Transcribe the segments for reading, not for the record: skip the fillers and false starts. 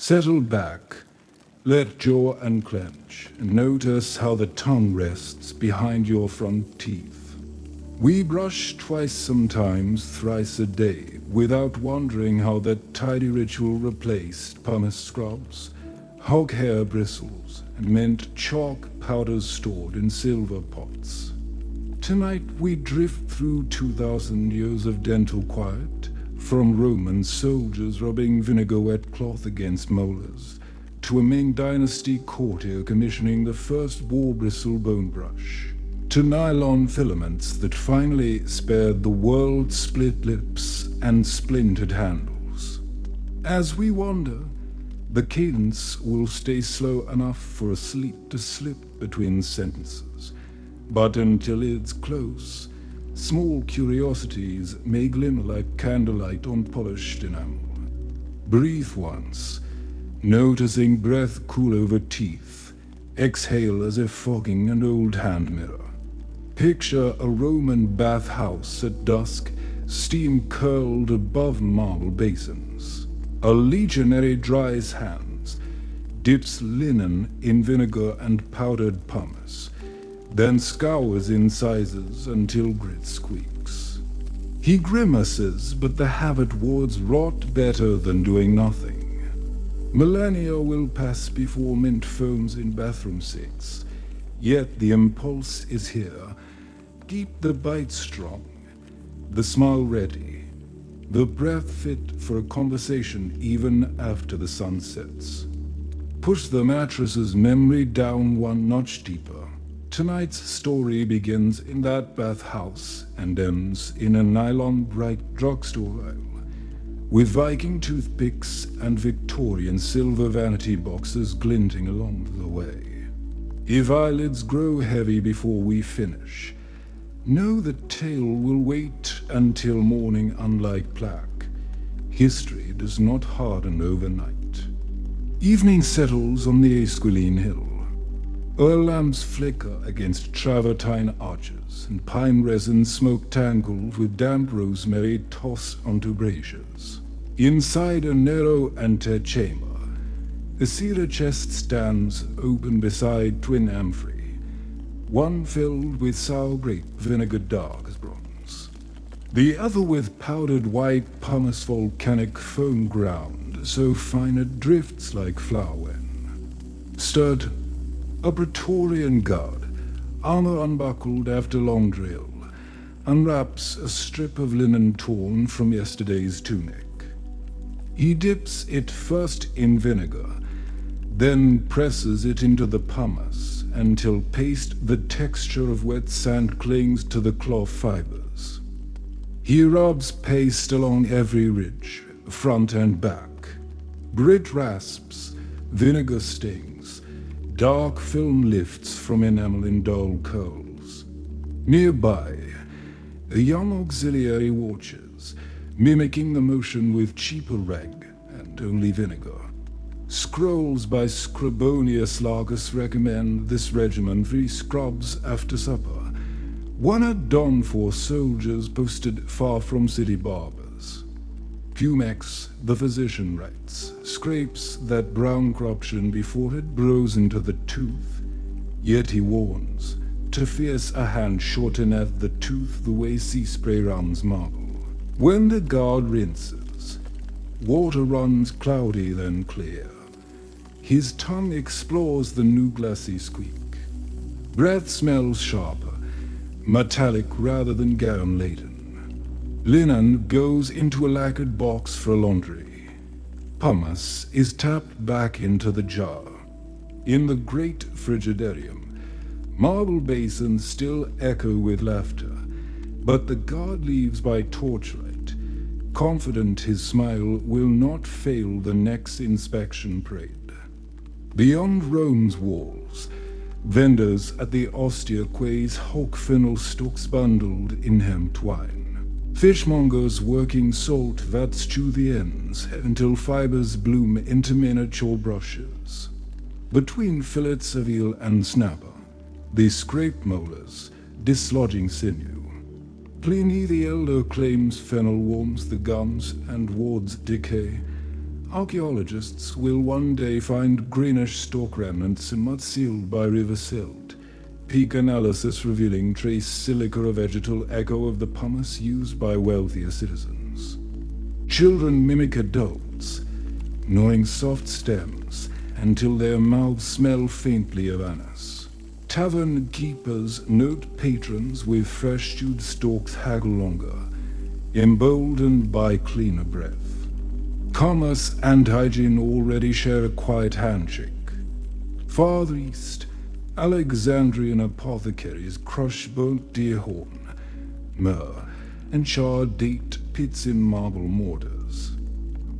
Settle back, let jaw unclench, and notice how the tongue rests behind your front teeth. We brush twice, sometimes thrice a day, without wondering how that tidy ritual replaced pumice scrubs, hog hair bristles, and mint chalk powders stored in silver pots. Tonight we drift through 2,000 years of dental quiet, from Roman soldiers rubbing vinegar-wet cloth against molars, to a Ming dynasty courtier commissioning the first Boar-Bristle bone brush, to nylon filaments that finally spared the world's split lips and splintered handles. As we wander, the cadence will stay slow enough for a sleep to slip between sentences, but until it's close, small curiosities may glimmer like candlelight on polished enamel. Breathe once, noticing breath cool over teeth. Exhale as if fogging an old hand mirror. Picture a Roman bathhouse at dusk, steam curled above marble basins. A legionary dries hands, dips linen in vinegar and powdered pumice, then scours incisors until grit squeaks. He grimaces, but the habit wards rot better than doing nothing. Millennia will pass before mint foams in bathroom sinks, yet the impulse is here. Keep the bite strong, the smile ready, the breath fit for a conversation even after the sun sets. Push the mattress's memory down one notch deeper. Tonight's story begins in that bathhouse and ends in a nylon bright drugstore aisle, with Viking toothpicks and Victorian silver vanity boxes glinting along the way. If eyelids grow heavy before we finish, know the tale will wait until morning. Unlike plaque, history does not harden overnight. Evening settles on the Esquiline Hill. Oil lamps flicker against travertine arches, and pine resin smoke tangled with damp rosemary toss onto braziers. Inside a narrow antechamber, a cedar chest stands open beside twin amphorae, one filled with sour grape vinegar dark as bronze, the other with powdered white pumice volcanic foam ground so fine it drifts like flour. Stirred, a Praetorian guard, armor unbuckled after long drill, unwraps a strip of linen torn from yesterday's tunic. He dips it first in vinegar, then presses it into the pumice until paste the texture of wet sand clings to the cloth fibers. He rubs paste along every ridge, front and back. Grit rasps, vinegar stings, dark film lifts from enamel in dull curls. Nearby, a young auxiliary watches, mimicking the motion with cheaper rag and only vinegar. Scrolls by Scribonius Largus recommend this regimen for scrubs after supper, one at dawn for soldiers posted far from city barbers. Pumex, the physician writes, scrapes that brown corruption before it burrows into the tooth, yet he warns, to fierce a hand shorteneth the tooth the way sea spray rounds marble. When the guard rinses, water runs cloudy then clear. His tongue explores the new glassy squeak. Breath smells sharper, metallic rather than garum-laden. Linen goes into a lacquered box for laundry. Pumice is tapped back into the jar. In the great frigidarium, marble basins still echo with laughter, but the guard leaves by torchlight, confident his smile will not fail the next inspection parade. Beyond Rome's walls, vendors at the austere quays hawk fennel stalks bundled in hemp twine. Fishmongers working salt vats chew the ends until fibers bloom into miniature brushes. Between fillets of eel and snapper, they scrape molars, dislodging sinew. Pliny the Elder claims fennel warms the gums and wards decay. Archaeologists will one day find greenish stalk remnants in mud sealed by river silt. Peak analysis revealing trace silica, a vegetal echo of the pumice used by wealthier citizens. Children mimic adults, gnawing soft stems until their mouths smell faintly of anise. Tavern keepers note patrons with fresh-chewed stalks haggle longer, emboldened by cleaner breath. Commerce and hygiene already share a quiet handshake. Farther east, Alexandrian apothecaries crush burnt deer horn, myrrh, and charred date pits in marble mortars.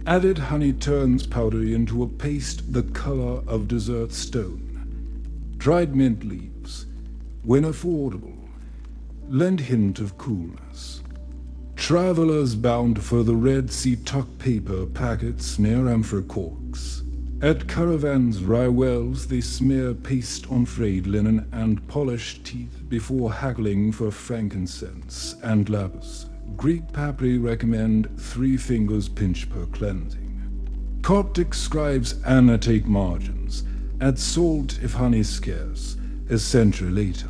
Added honey turns powder into a paste the color of desert stone. Dried mint leaves, when affordable, lend hint of coolness. Travelers bound for the Red Sea tuck paper packets near amphor corks. At caravans' rye wells they smear paste on frayed linen and polish teeth before haggling for frankincense and lapis. Greek papyri recommend 3 fingers pinch per cleansing. Coptic scribes annotate margins, add salt if honey scarce, a century later.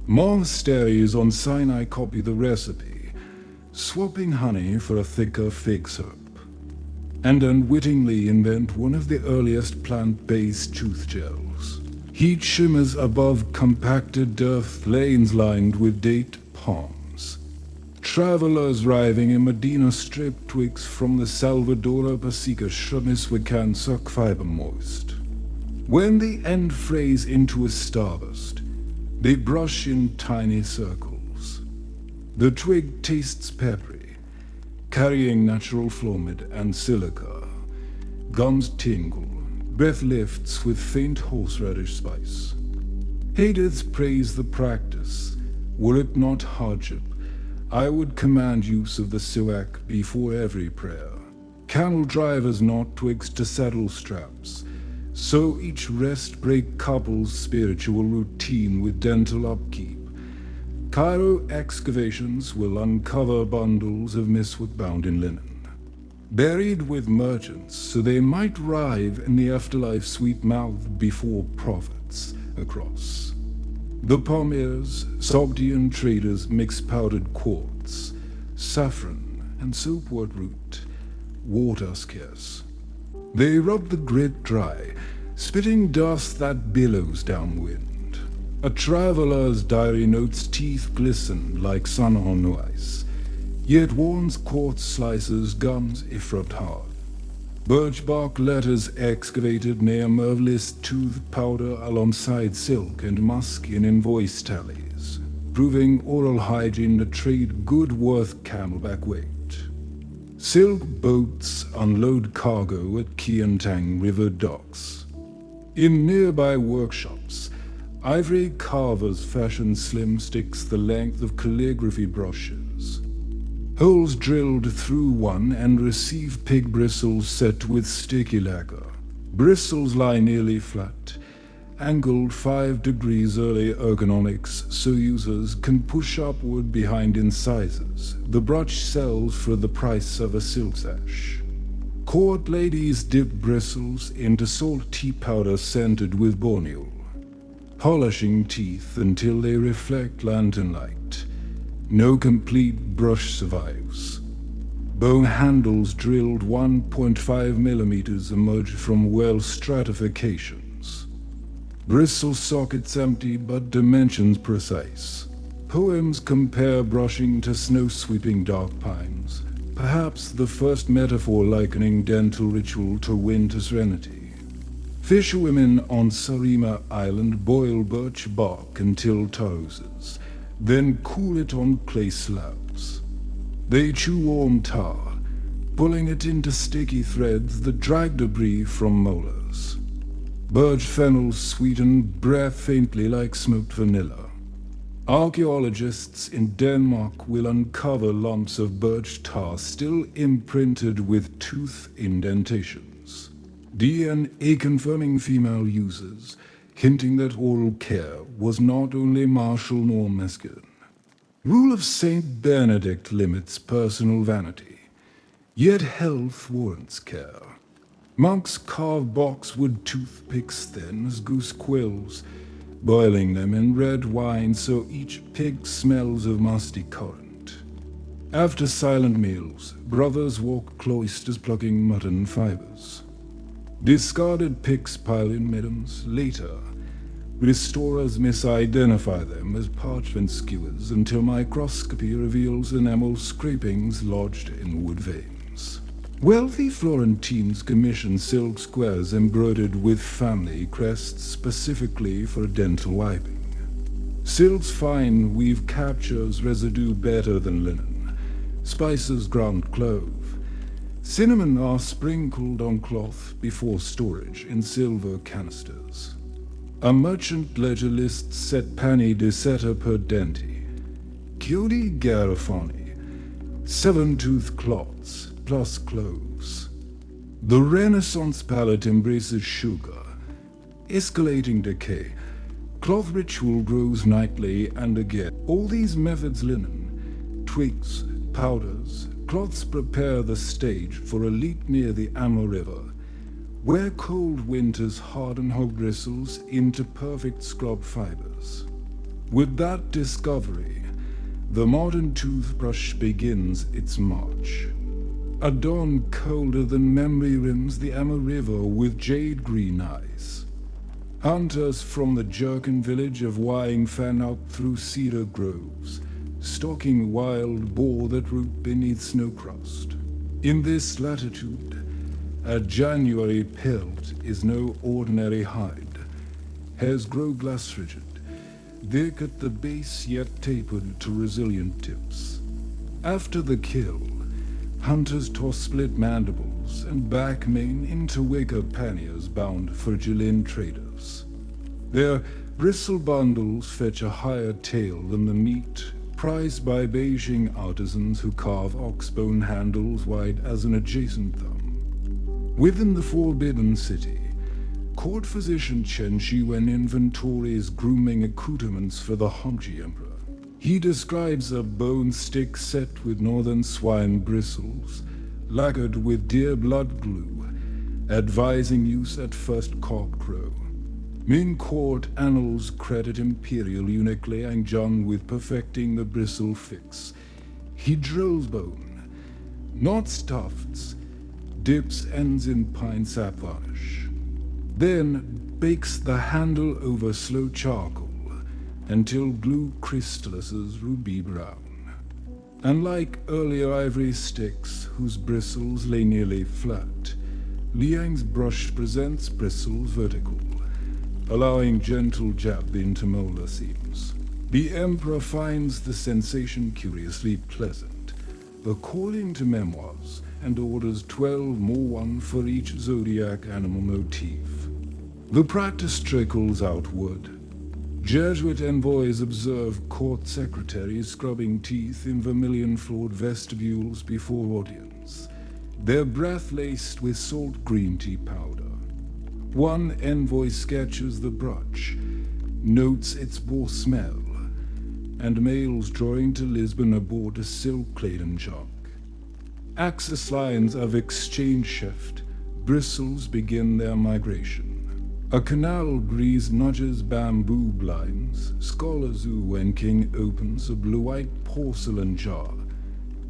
Monasteries on Sinai copy the recipe, swapping honey for a thicker fig syrup, and unwittingly invent one of the earliest plant-based tooth gels. Heat shimmers above compacted earth lanes lined with date palms. Travelers arriving in Medina strip twigs from the Salvador Pasica Miswak suck fiber moist. When they end phrase into a starburst, they brush in tiny circles. The twig tastes peppery, carrying natural flomid and silica. Gums tingle, breath lifts with faint horseradish spice. Hadiths praise the practice. Were it not hardship, I would command use of the Miswak before every prayer. Camel drivers knot twigs to saddle straps, so each rest break couples spiritual routine with dental upkeep. Cairo excavations will uncover bundles of Miswak bound in linen, buried with merchants so they might arrive in the afterlife sweet-mouthed before prophets across. The Pamirs, Sogdian traders mix powdered quartz, saffron, and soapwort root, water scarce. They rub the grit dry, spitting dust that billows downwind. A traveler's diary notes teeth glisten like sun on ice, yet warns quartz slices gums if rubbed hard. Birch bark letters excavated near Mervlis tooth powder alongside silk and musk in invoice tallies, proving oral hygiene a trade good worth camelback weight. Silk boats unload cargo at Kiantang River docks. In nearby workshops, ivory carvers fashion slim sticks the length of calligraphy brushes. Holes drilled through one and receive pig bristles set with sticky lacquer. Bristles lie nearly flat, angled 5 degrees early ergonomics so users can push upward behind incisors. The brush sells for the price of a silk sash. Court ladies dip bristles into salt tea powder scented with borneol, polishing teeth until they reflect lantern light. No complete brush survives. Bone handles drilled 1.5 millimeters emerge from well stratifications. Bristle sockets empty but dimensions precise. Poems compare brushing to snow-sweeping dark pines, perhaps the first metaphor likening dental ritual to winter serenity. Fisherwomen on Sarima Island boil birch bark until toes, then cool it on clay slabs. They chew warm tar, pulling it into sticky threads that drag debris from molars. Birch fennel sweeten breath faintly like smoked vanilla. Archaeologists in Denmark will uncover lumps of birch tar still imprinted with tooth indentations. DNA confirming female users, hinting that oral care was not only martial nor masculine. Rule of Saint Benedict limits personal vanity, yet health warrants care. Monks carve boxwood toothpicks thin as goose quills, boiling them in red wine so each pig smells of musty currant. After silent meals, brothers walk cloisters plucking mutton fibers. Discarded picks pile in middens. Later, restorers misidentify them as parchment skewers until microscopy reveals enamel scrapings lodged in wood veins. Wealthy Florentines commission silk squares embroidered with family crests specifically for dental wiping. Silk's fine weave captures residue better than linen. Spices ground clove. Cinnamon are sprinkled on cloth before storage in silver canisters. A merchant ledger lists set panni di seta per denti. Chiodi garofani, 7-tooth cloths plus cloves. The Renaissance palate embraces sugar, escalating decay. Cloth ritual grows nightly and again. All these methods linen, twigs, powders, cloths prepare the stage for a leap near the Amur River, where cold winters harden hog bristles into perfect scrub fibers. With that discovery, the modern toothbrush begins its march. A dawn colder than memory rims the Amur River with jade green eyes. Hunters from the Jerkin village of Wying fan out through cedar groves, stalking wild boar that root beneath snow crust. In this latitude, a January pelt is no ordinary hide. Hairs grow glass rigid, thick at the base yet tapered to resilient tips. After the kill, hunters toss split mandibles and back mane into wicker panniers bound for Jilin traders. Their bristle bundles fetch a higher tail than the meat prized by Beijing artisans who carve oxbone handles wide as an adjacent thumb. Within the Forbidden City, court physician Chen Shiwen inventories grooming accoutrements for the Hongji Emperor. He describes a bone stick set with northern swine bristles, lacquered with deer blood glue, advising use at first cock crow. Ming court annals credit Imperial eunuch Liang Zhang with perfecting the bristle fix. He drills bone, not stuffs, dips ends in pine sap varnish, then bakes the handle over slow charcoal until glue crystallizes ruby brown. Unlike earlier ivory sticks whose bristles lay nearly flat, Liang's brush presents bristles vertical, allowing gentle jab into molar seams. The emperor finds the sensation curiously pleasant, according to memoirs, and orders 12 more, one for each zodiac animal motif. The practice trickles outward. Jesuit envoys observe court secretaries scrubbing teeth in vermilion-floored vestibules before audience, their breath laced with salt green tea powder. One envoy sketches the brooch, notes its boar smell, and mails drawing to Lisbon aboard a silk-laden junk. Axis lines of exchange shift, bristles begin their migration. A canal breeze nudges bamboo blinds, Scholar Zhu when King opens a blue-white porcelain jar,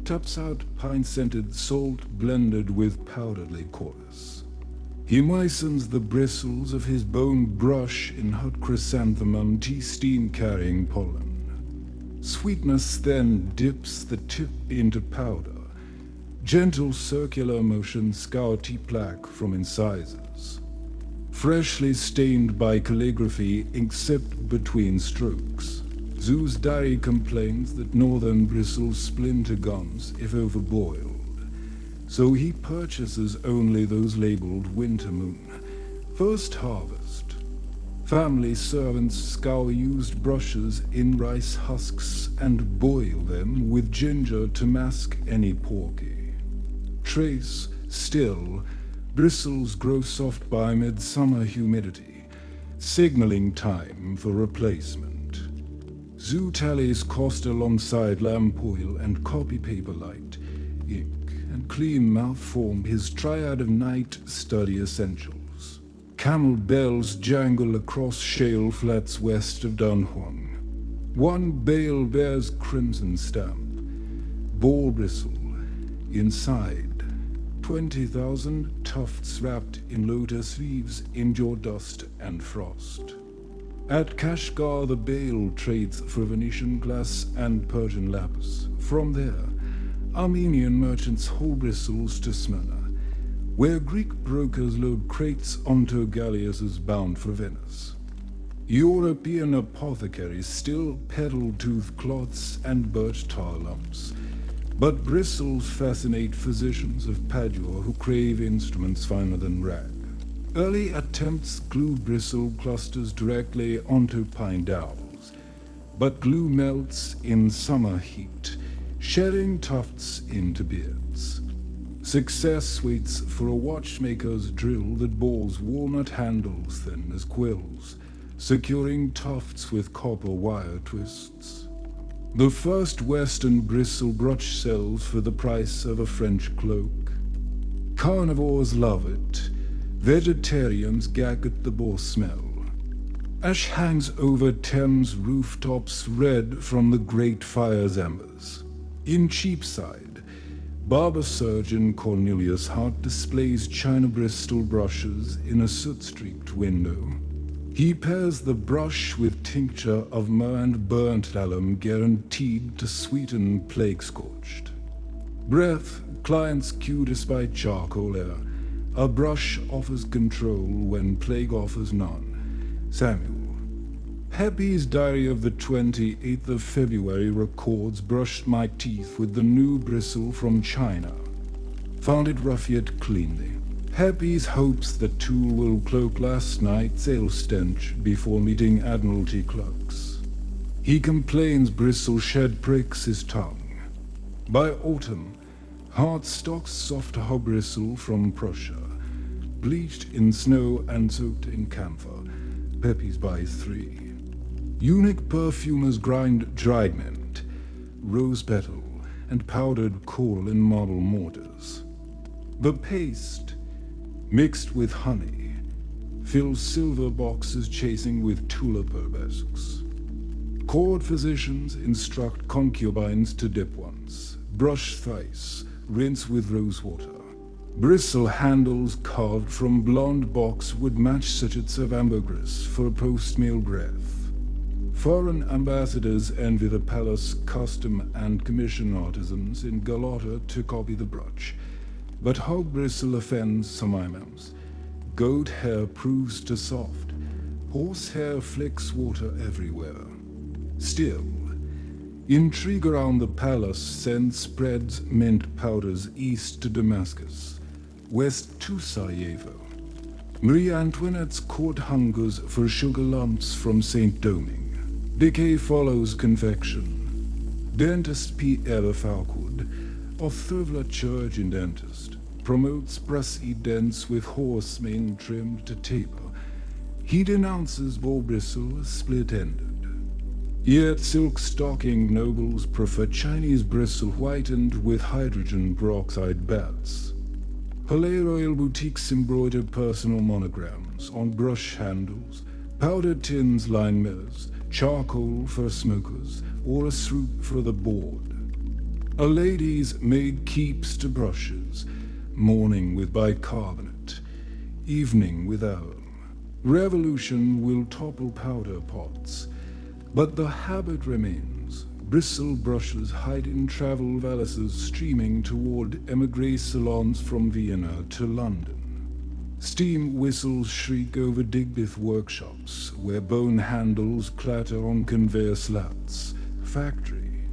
taps out pine-scented salt blended with powdered liqueurs. He moistens the bristles of his bone brush in hot chrysanthemum tea steam carrying pollen. Sweetness then dips the tip into powder. Gentle circular motion scour tea plaque from incisors. Freshly stained by calligraphy, except between strokes. Zhu's diary complains that northern bristles splinter gums if overboiled, so he purchases only those labeled Winter Moon, First Harvest. Family servants scour used brushes in rice husks and boil them with ginger to mask any porky. Trace, still, bristles grow soft by midsummer humidity, signaling time for replacement. Zhu tallies cost alongside lamp oil and copy paper light, ink, and clean mouth form his triad of night study essentials. Camel bells jangle across shale flats west of Dunhuang. One bale bears crimson stamp, Boar-Bristle. Inside, 20,000 tufts wrapped in lotus leaves endure dust and frost. At Kashgar, the bale trades for Venetian glass and Persian lapis. From there, Armenian merchants haul bristles to Smyrna, where Greek brokers load crates onto galleasses bound for Venice. European apothecaries still peddle tooth cloths and birch tar lumps, but bristles fascinate physicians of Padua who crave instruments finer than rag. Early attempts glued bristle clusters directly onto pine dowels, but glue melts in summer heat, shedding tufts into beards. Success waits for a watchmaker's drill that bores walnut handles thin as quills, securing tufts with copper wire twists. The first Western bristle brush sells for the price of a French cloak. Carnivores love it. Vegetarians gag at the boar smell. Ash hangs over Thames rooftops red from the great fire's embers. In Cheapside, barber surgeon Cornelius Hart displays china Bristol brushes in a soot-streaked window. He pairs the brush with tincture of myrrh and burnt alum guaranteed to sweeten plague-scorched. Breath, clients cue despite charcoal air. A brush offers control when plague offers none. Samuel. Happy's diary of the 28th of February records brushed my teeth with the new bristle from China. Found it rough yet cleanly. Happy's hopes the tool will cloak last night's ale stench before meeting Admiralty clerks. He complains bristle shed pricks his tongue. By autumn, Hart stocks soft hog bristle from Prussia, bleached in snow and soaked in camphor. Pepe's buys 3. Unique perfumers grind dried mint, rose petal, and powdered coral in marble mortars. The paste, mixed with honey, fills silver boxes chasing with tulip arabesques. Court physicians instruct concubines to dip once, brush thrice, rinse with rose water. Bristle handles carved from blonde box would match sachets of ambergris for post-meal breath. Foreign ambassadors envy the palace custom and commission artisans in Galata to copy the brooch. But hog bristle offends some imams. Goat hair proves too soft. Horse hair flicks water everywhere. Still, intrigue around the palace sends spreads mint powders east to Damascus, west to Sarajevo. Marie Antoinette's court hungers for sugar lumps from St. Domingue. Decay follows confection. Dentist P.L. Falkwood, of Thurvla Church in Dentist, promotes brassy dents with horse mane trimmed to taper. He denounces Boar-Bristle as split-ended. Yet silk-stocking nobles prefer Chinese bristle whitened with hydrogen peroxide bats. Palais Royal boutiques embroider personal monograms on brush handles, powdered tins line mirrors, charcoal for smokers, or a swoop for the board. A lady's maid keeps to brushes, morning with bicarbonate, evening with alum. Revolution will topple powder pots, but the habit remains. Bristle brushes hide in travel valises streaming toward émigré salons from Vienna to London. Steam whistles shriek over Digbeth workshops, where bone handles clatter on conveyor slats. Factory.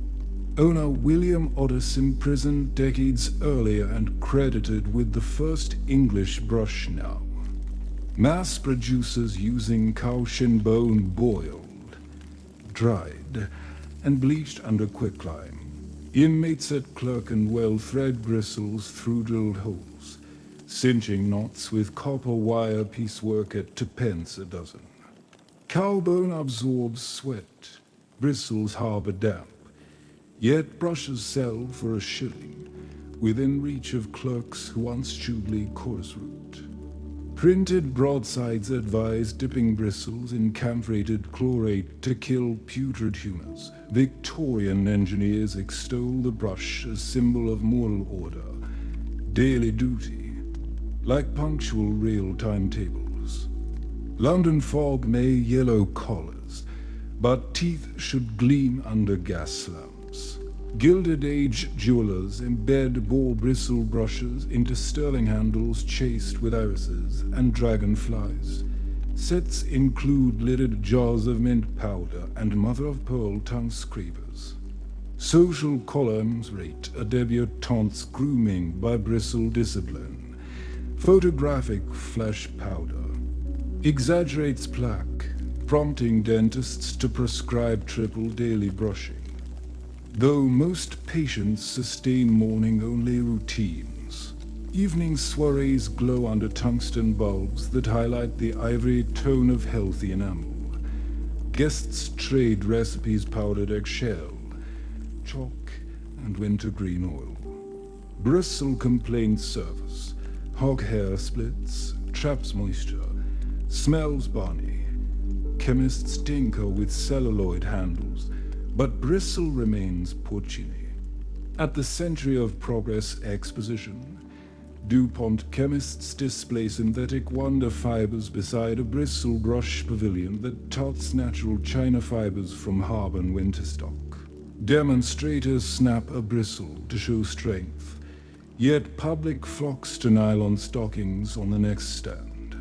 Owner William Otis imprisoned decades earlier and credited with the first English brush now. Mass producers using cow shin bone boiled, dried, and bleached under quicklime. Inmates at Clerkenwell thread bristles through drilled holes, cinching knots with copper wire piecework at 2d a dozen. Cowbone absorbs sweat, bristles harbor damp, yet brushes sell for a shilling. within reach of clerks who once chewed coarse root. Printed broadsides advise dipping bristles in camphorated chlorate to kill putrid humors. Victorian engineers extol the brush as symbol of moral order, daily duty, like punctual rail timetables. London fog may yellow collars, but teeth should gleam under gas lamps. Gilded Age jewelers embed Boar-Bristle brushes into sterling handles chased with irises and dragonflies. Sets include lidded jars of mint powder and mother-of-pearl tongue scrapers. Social columns rate a debutante's grooming by bristle discipline. Photographic flesh powder exaggerates plaque, prompting dentists to prescribe triple daily brushing. Though most patients sustain morning-only routines, evening soirees glow under tungsten bulbs that highlight the ivory tone of healthy enamel. Guests trade recipes powdered eggshell, chalk, and wintergreen oil. Bristle complaints service, hog hair splits, traps moisture, smells bonny. Chemists tinker with celluloid handles, but bristle remains porcini. At the Century of Progress exposition, DuPont chemists display synthetic wonder fibers beside a bristle brush pavilion that touts natural china fibers from Harbin winter stock. Demonstrators snap a bristle to show strength, yet public flocks to nylon stockings on the next stand.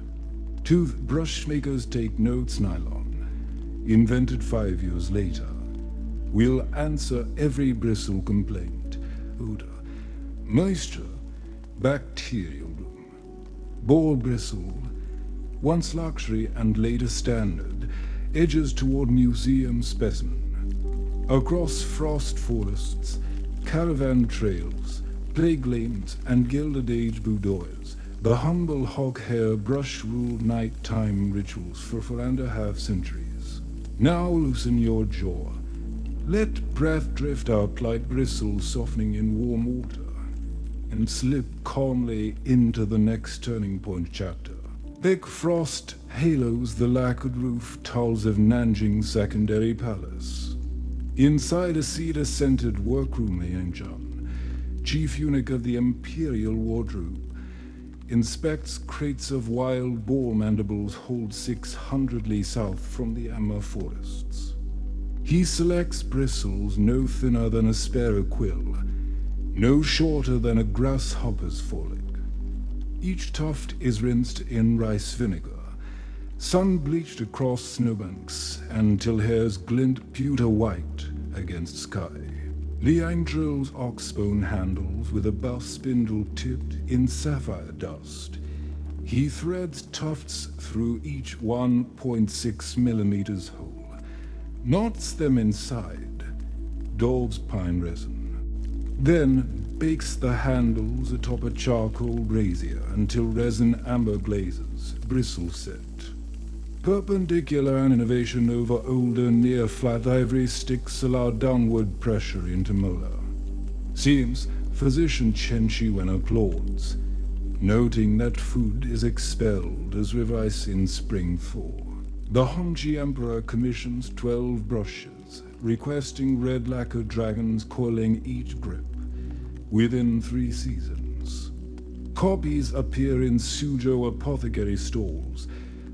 Toothbrush makers take notes. Nylon, invented 5 years later, will answer every bristle complaint. Odor, moisture, bacterial bloom. Boar-Bristle, once luxury and later standard, edges toward museum specimen. Across frost forests, caravan trails, plague lanes, and Gilded Age boudoirs, the humble hog hair brush ruled nighttime rituals for 4.5 centuries. Now loosen your jaw. Let breath drift out like bristles softening in warm water, and slip calmly into the next turning point chapter. Thick frost halos the lacquered roof tiles of Nanjing's secondary palace. Inside a cedar-scented workroom, Yang John, chief eunuch of the imperial wardrobe, inspects crates of wild boar mandibles hauled 600 li south from the Amur forests. He selects bristles no thinner than a sparrow quill, no shorter than a grasshopper's foreleg. Each tuft is rinsed in rice vinegar, sun-bleached across snowbanks until hairs glint pewter white against sky. Liang drills oxbone handles with a bow spindle tipped in sapphire dust. He threads tufts through each 1.6 millimeters hole, knots them inside, daubs pine resin, then bakes the handles atop a charcoal brazier until resin amber glazes, bristle set. Perpendicular innovation over older near-flat ivory sticks allow downward pressure into molar. Seems physician Chen Shiwen applauds, noting that food is expelled as rice in spring thaw. The Hongji Emperor commissions 12 brushes, requesting red lacquer dragons coiling each grip within 3 seasons. Copies appear in Suzhou apothecary stalls,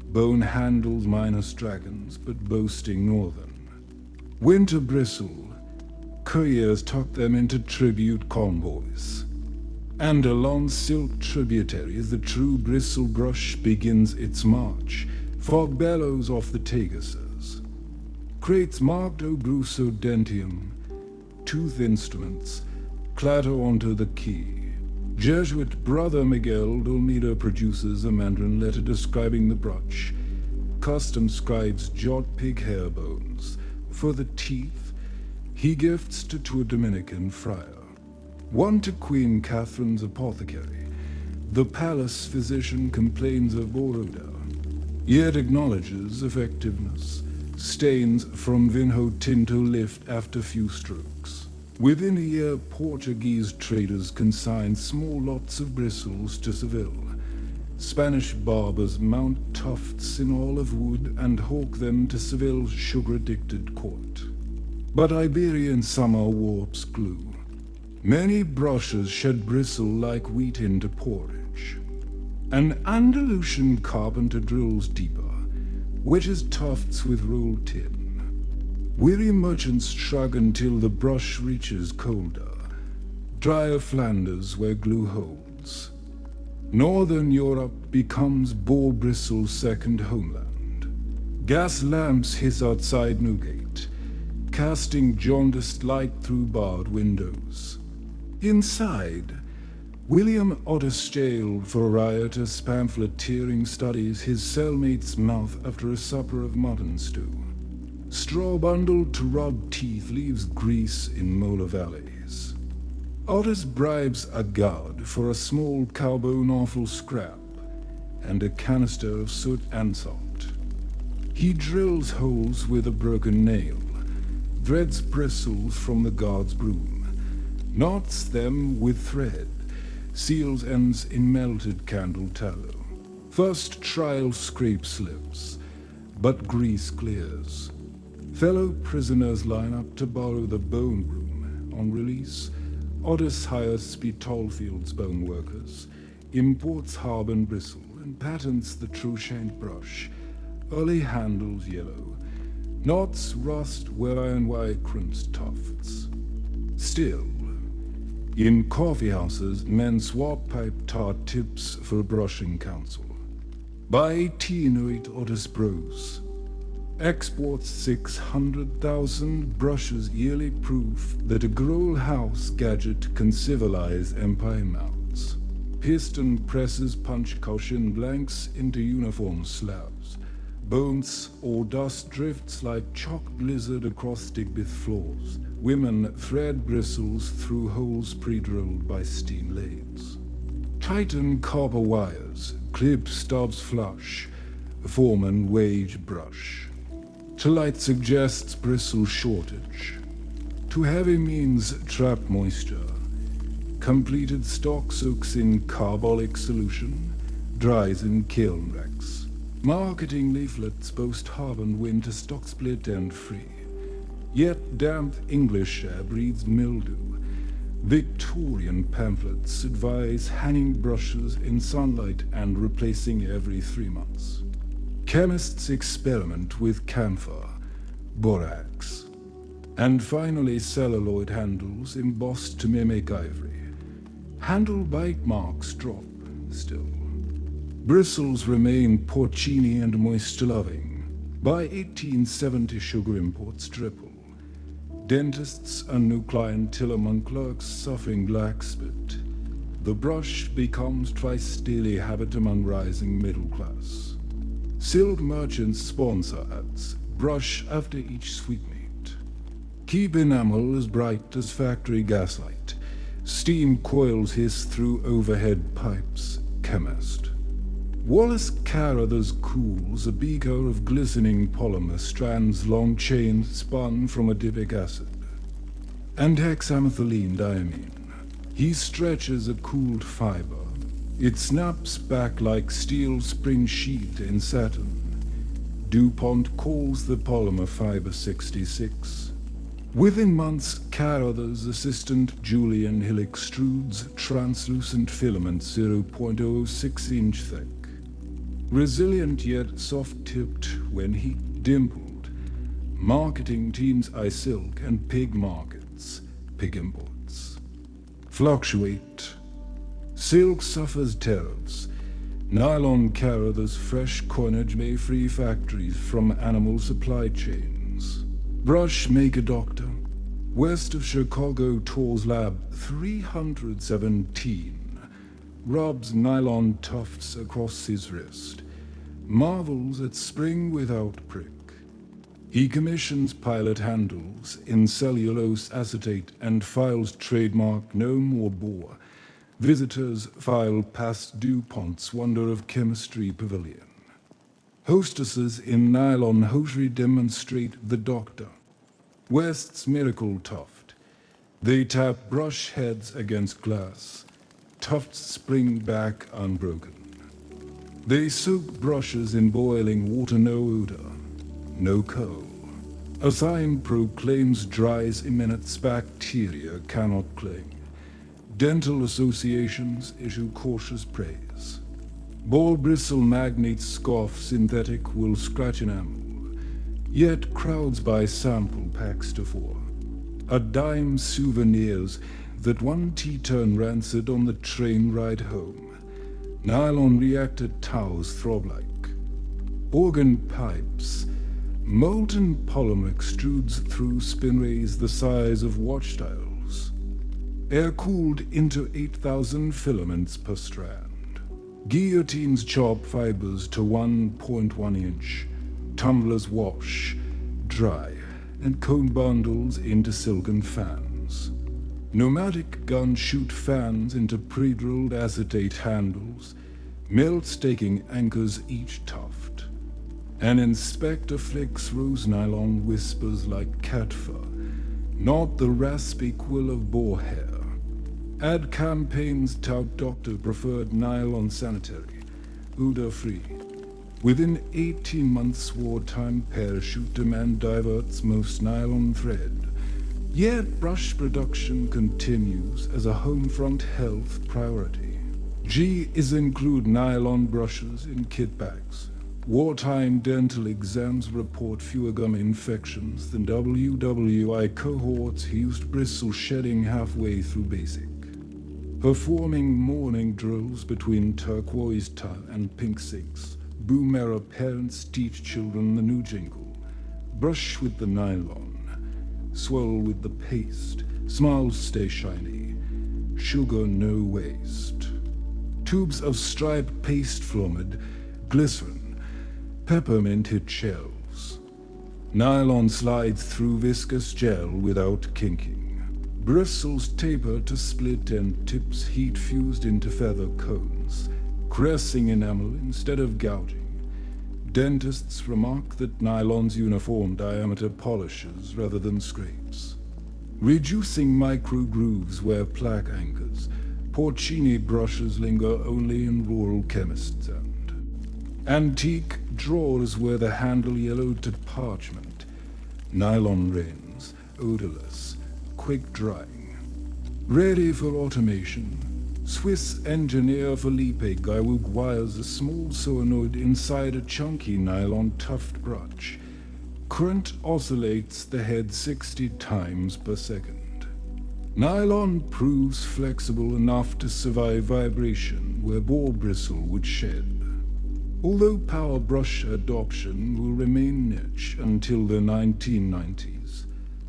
bone handles minus dragons, but boasting northern. Winter bristle, couriers tuck them into tribute convoys. And along silk tributaries, the true bristle brush begins its march. Fog bellows off the Taguses. Crates marked O Grusso Dentium, tooth instruments, clatter onto the quay. Jesuit Brother Miguel Dolmida produces a Mandarin letter describing the brush. Custom scribes jot pig hair bones. For the teeth, he gifts to a Dominican friar. One to Queen Catherine's apothecary. The palace physician complains of odor, yet acknowledges effectiveness. Stains from Vinho Tinto lift after few strokes. Within a year, Portuguese traders consigned small lots of bristles to Seville. Spanish barbers mount tufts in olive wood and hawk them to Seville's sugar-addicted court. But Iberian summer warps glue. Many brushes shed bristle like wheat into porridge. An Andalusian carpenter drills deeper, wedges tufts with rolled tin. Weary merchants shrug until the brush reaches colder, drier Flanders where glue holds. Northern Europe becomes Boar-Bristle's second homeland. Gas lamps hiss outside Newgate, casting jaundiced light through barred windows. Inside, William Otterstale, for riotous pamphleteering, studies his cellmate's mouth after a supper of mutton stew. Straw bundled to rub teeth leaves grease in molar valleys. Otters bribes a guard for a small cowbone offal scrap and a canister of soot and salt. He drills holes with a broken nail, threads bristles from the guard's broom, knots them with thread, seals ends in melted candle tallow. First trial scrape slips, but grease clears. Fellow prisoners line up to borrow the bone room. On release, Otis hires Spitalfield's bone workers, imports Harbin bristle, and patents the true-shank brush. Early handles yellow, knots rust where iron crimps tufts. Still, in coffeehouses, men swap pipe tar tips for brushing counsel. By 1808, Otis Bros exports 600,000 brushes yearly, proof that a Grohl house gadget can civilize empire mouths. Piston presses punch caution blanks into uniform slabs. Bones or dust drifts like chalk blizzard across Digbith floors. Women thread bristles through holes pre-drilled by steam lathes. Tighten copper wires, clip stubs flush, foreman wage brush. Too light suggests bristle shortage. Too heavy means trap moisture. Completed stock soaks in carbolic solution, dries in kiln wrecks. Marketing leaflets boast Harbin winter stock split and free. Yet damp English air breeds mildew. Victorian pamphlets advise hanging brushes in sunlight and replacing every 3 months. Chemists experiment with camphor, borax, and finally celluloid handles embossed to mimic ivory. Handle bite marks drop still. Bristles remain porcini and moisture-loving. By 1870, sugar imports triple. Dentists and new clientele among clerks suffering black spit. The brush becomes twice-daily habit among rising middle class. Silk merchants sponsor ads, brush after each sweetmeat. Keep enamel as bright as factory gaslight. Steam coils hiss through overhead pipes, chemist. Wallace Carothers cools a beaker of glistening polymer strands, long chains spun from adipic acid. And hexamethylene diamine. He stretches a cooled fiber. It snaps back like steel spring sheet in satin. DuPont calls the polymer fiber 66. Within months, Carothers' assistant Julian Hill extrudes translucent filament 0.06 inch thick. Resilient yet soft-tipped when heat dimpled. Marketing teams iSilk and pig markets, pig imports. Fluctuate. Silk suffers tariffs. Nylon Carothers' fresh coinage may free factories from animal supply chains. Brush make a doctor. West of Chicago tours lab 317. Rubs nylon tufts across his wrist. Marvels at spring without prick. He commissions pilot handles in cellulose acetate and files trademark no more Boar. Visitors file past DuPont's Wonder of Chemistry Pavilion. Hostesses in nylon hosiery demonstrate the doctor. West's miracle tuft. They tap brush heads against glass. Tufts spring back unbroken. They soak brushes in boiling water, no odor, no coal. A sign proclaims dry's imminence, bacteria cannot cling. Dental associations issue cautious praise. Boar-Bristle magnates scoff synthetic will scratch enamel, yet crowds buy sample packs to four. A dime souvenirs that one tea turn rancid on the train ride home. Nylon reacted towels throb like. Organ pipes. Molten polymer extrudes through spinrays the size of watch dials. Air-cooled into 8,000 filaments per strand. Guillotines chop fibers to 1.1 inch. Tumblers wash, dry, and cone bundles into silken fans. Pneumatic guns shoot fans into pre-drilled acetate handles, melt staking anchors each tuft. An inspector flicks rose nylon whispers like cat fur, not the raspy quill of boar hair. Ad campaigns tout doctor preferred nylon sanitary, odor-free. Within 18 months wartime parachute demand diverts most nylon thread. Yet brush production continues as a home front health priority. G is include nylon brushes in kit bags. Wartime dental exams report fewer gum infections than WWI cohorts used bristle shedding halfway through basic. Performing morning drills between turquoise tile and pink sinks. Boomer parents teach children the new jingle. Brush with the nylon. Swirl with the paste. Smiles stay shiny. Sugar no waste. Tubes of striped paste fluid. Glycerin. Peppermint hit shells. Nylon slides through viscous gel without kinking. Bristles taper to split and tips heat fused into feather cones. Caressing enamel instead of gouging. Dentists remark that nylon's uniform diameter polishes rather than scrapes. Reducing micro grooves where plaque anchors. Porcini brushes linger only in rural chemists' end. Antique drawers where the handle yellowed to parchment. Nylon reins, odorless, quick drying. Ready for automation. Swiss engineer Felipe Guywug wires a small solenoid inside a chunky nylon tuft brush. Current oscillates the head 60 times per second. Nylon proves flexible enough to survive vibration where Boar-Bristle would shed. Although power brush adoption will remain niche until the 1990s,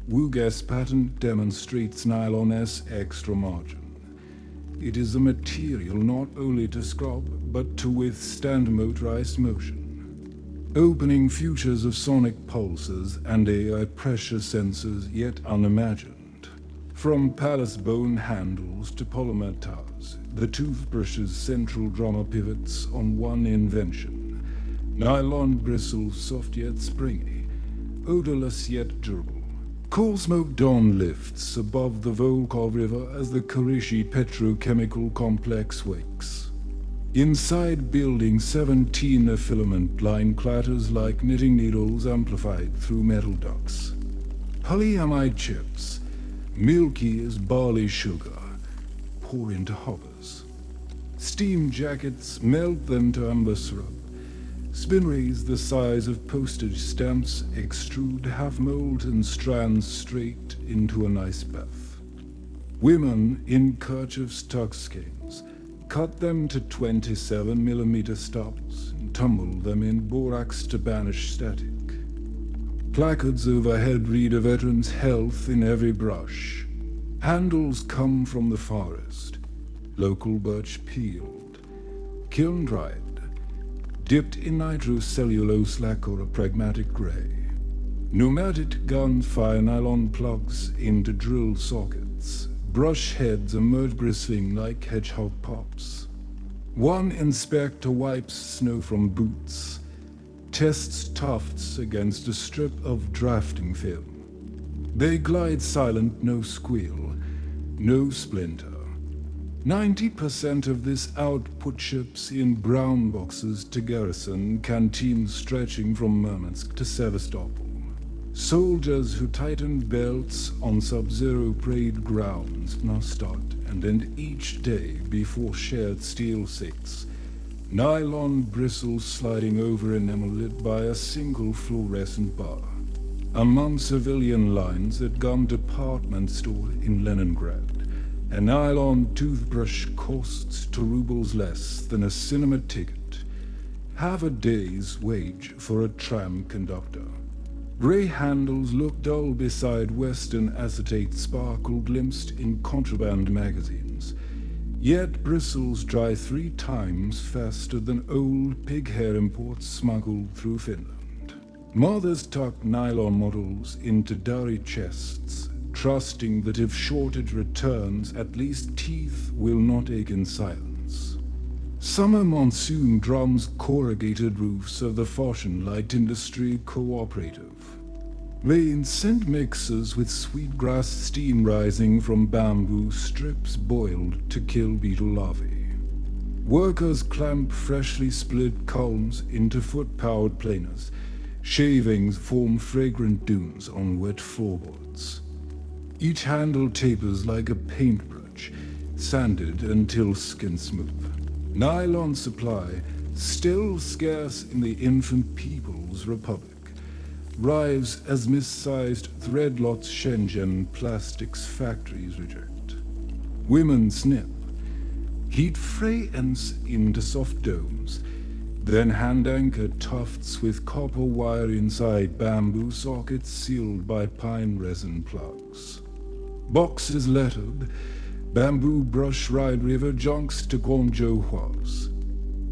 Wugas patent demonstrates nylon as extra margin. It is a material not only to scrub, but to withstand motorized motion. Opening futures of sonic pulses and AI pressure sensors yet unimagined. From palace bone handles to polymer towers, the toothbrushes' central drama pivots on one invention. Nylon bristles soft yet springy, odorless yet durable. Coal smoke dawn lifts above the Volkhov River as the Kurishi petrochemical complex wakes. Inside building 17, a filament line clatters like knitting needles amplified through metal ducts. Polyamide chips, milky as barley sugar, pour into hoppers. Steam jackets melt them to amber syrup. Spinrays the size of postage stamps extrude half-molten strands straight into an ice bath. Women in kerchiefs tuck skeins cut them to 27mm stubs and tumble them in borax to banish static. Placards overhead read a veteran's health in every brush. Handles come from the forest, local birch peeled, kiln-dried, dipped in nitrocellulose lacquer a pragmatic gray. Pneumatic guns fire nylon plugs into drill sockets. Brush heads emerge bristling like hedgehog pops. One inspector wipes snow from boots, tests tufts against a strip of drafting film. They glide silent, no squeal, no splinter. 90% of this output ships in brown boxes to garrison canteens stretching from Murmansk to Sevastopol. Soldiers who tightened belts on sub-zero parade grounds now start and end each day before shared steel sinks. Nylon bristles sliding over enamel lit by a single fluorescent bar. Among civilian lines at Gum department store in Leningrad, a nylon toothbrush costs 2 rubles less than a cinema ticket. Half a day's wage for a tram conductor. Grey handles look dull beside Western acetate sparkle glimpsed in contraband magazines. Yet bristles dry 3 times faster than old pig hair imports smuggled through Finland. Mothers tuck nylon models into dowry chests, trusting that if shortage returns, at least teeth will not ache in silence. Summer monsoon drums corrugated roofs of the Fashion Light Industry Cooperative. Rain scent mixes with sweetgrass steam rising from bamboo strips boiled to kill beetle larvae. Workers clamp freshly split culms into foot-powered planers. Shavings form fragrant dunes on wet floorboards. Each handle tapers like a paintbrush, sanded until skin smooth. Nylon supply, still scarce in the infant People's Republic, arrives as missized thread lots Shenzhen plastics factories reject. Women snip, heat fray ends into soft domes, then hand anchor tufts with copper wire inside bamboo sockets sealed by pine resin plugs. Boxes lettered, bamboo brush ride river junks to Guangzhou Huas.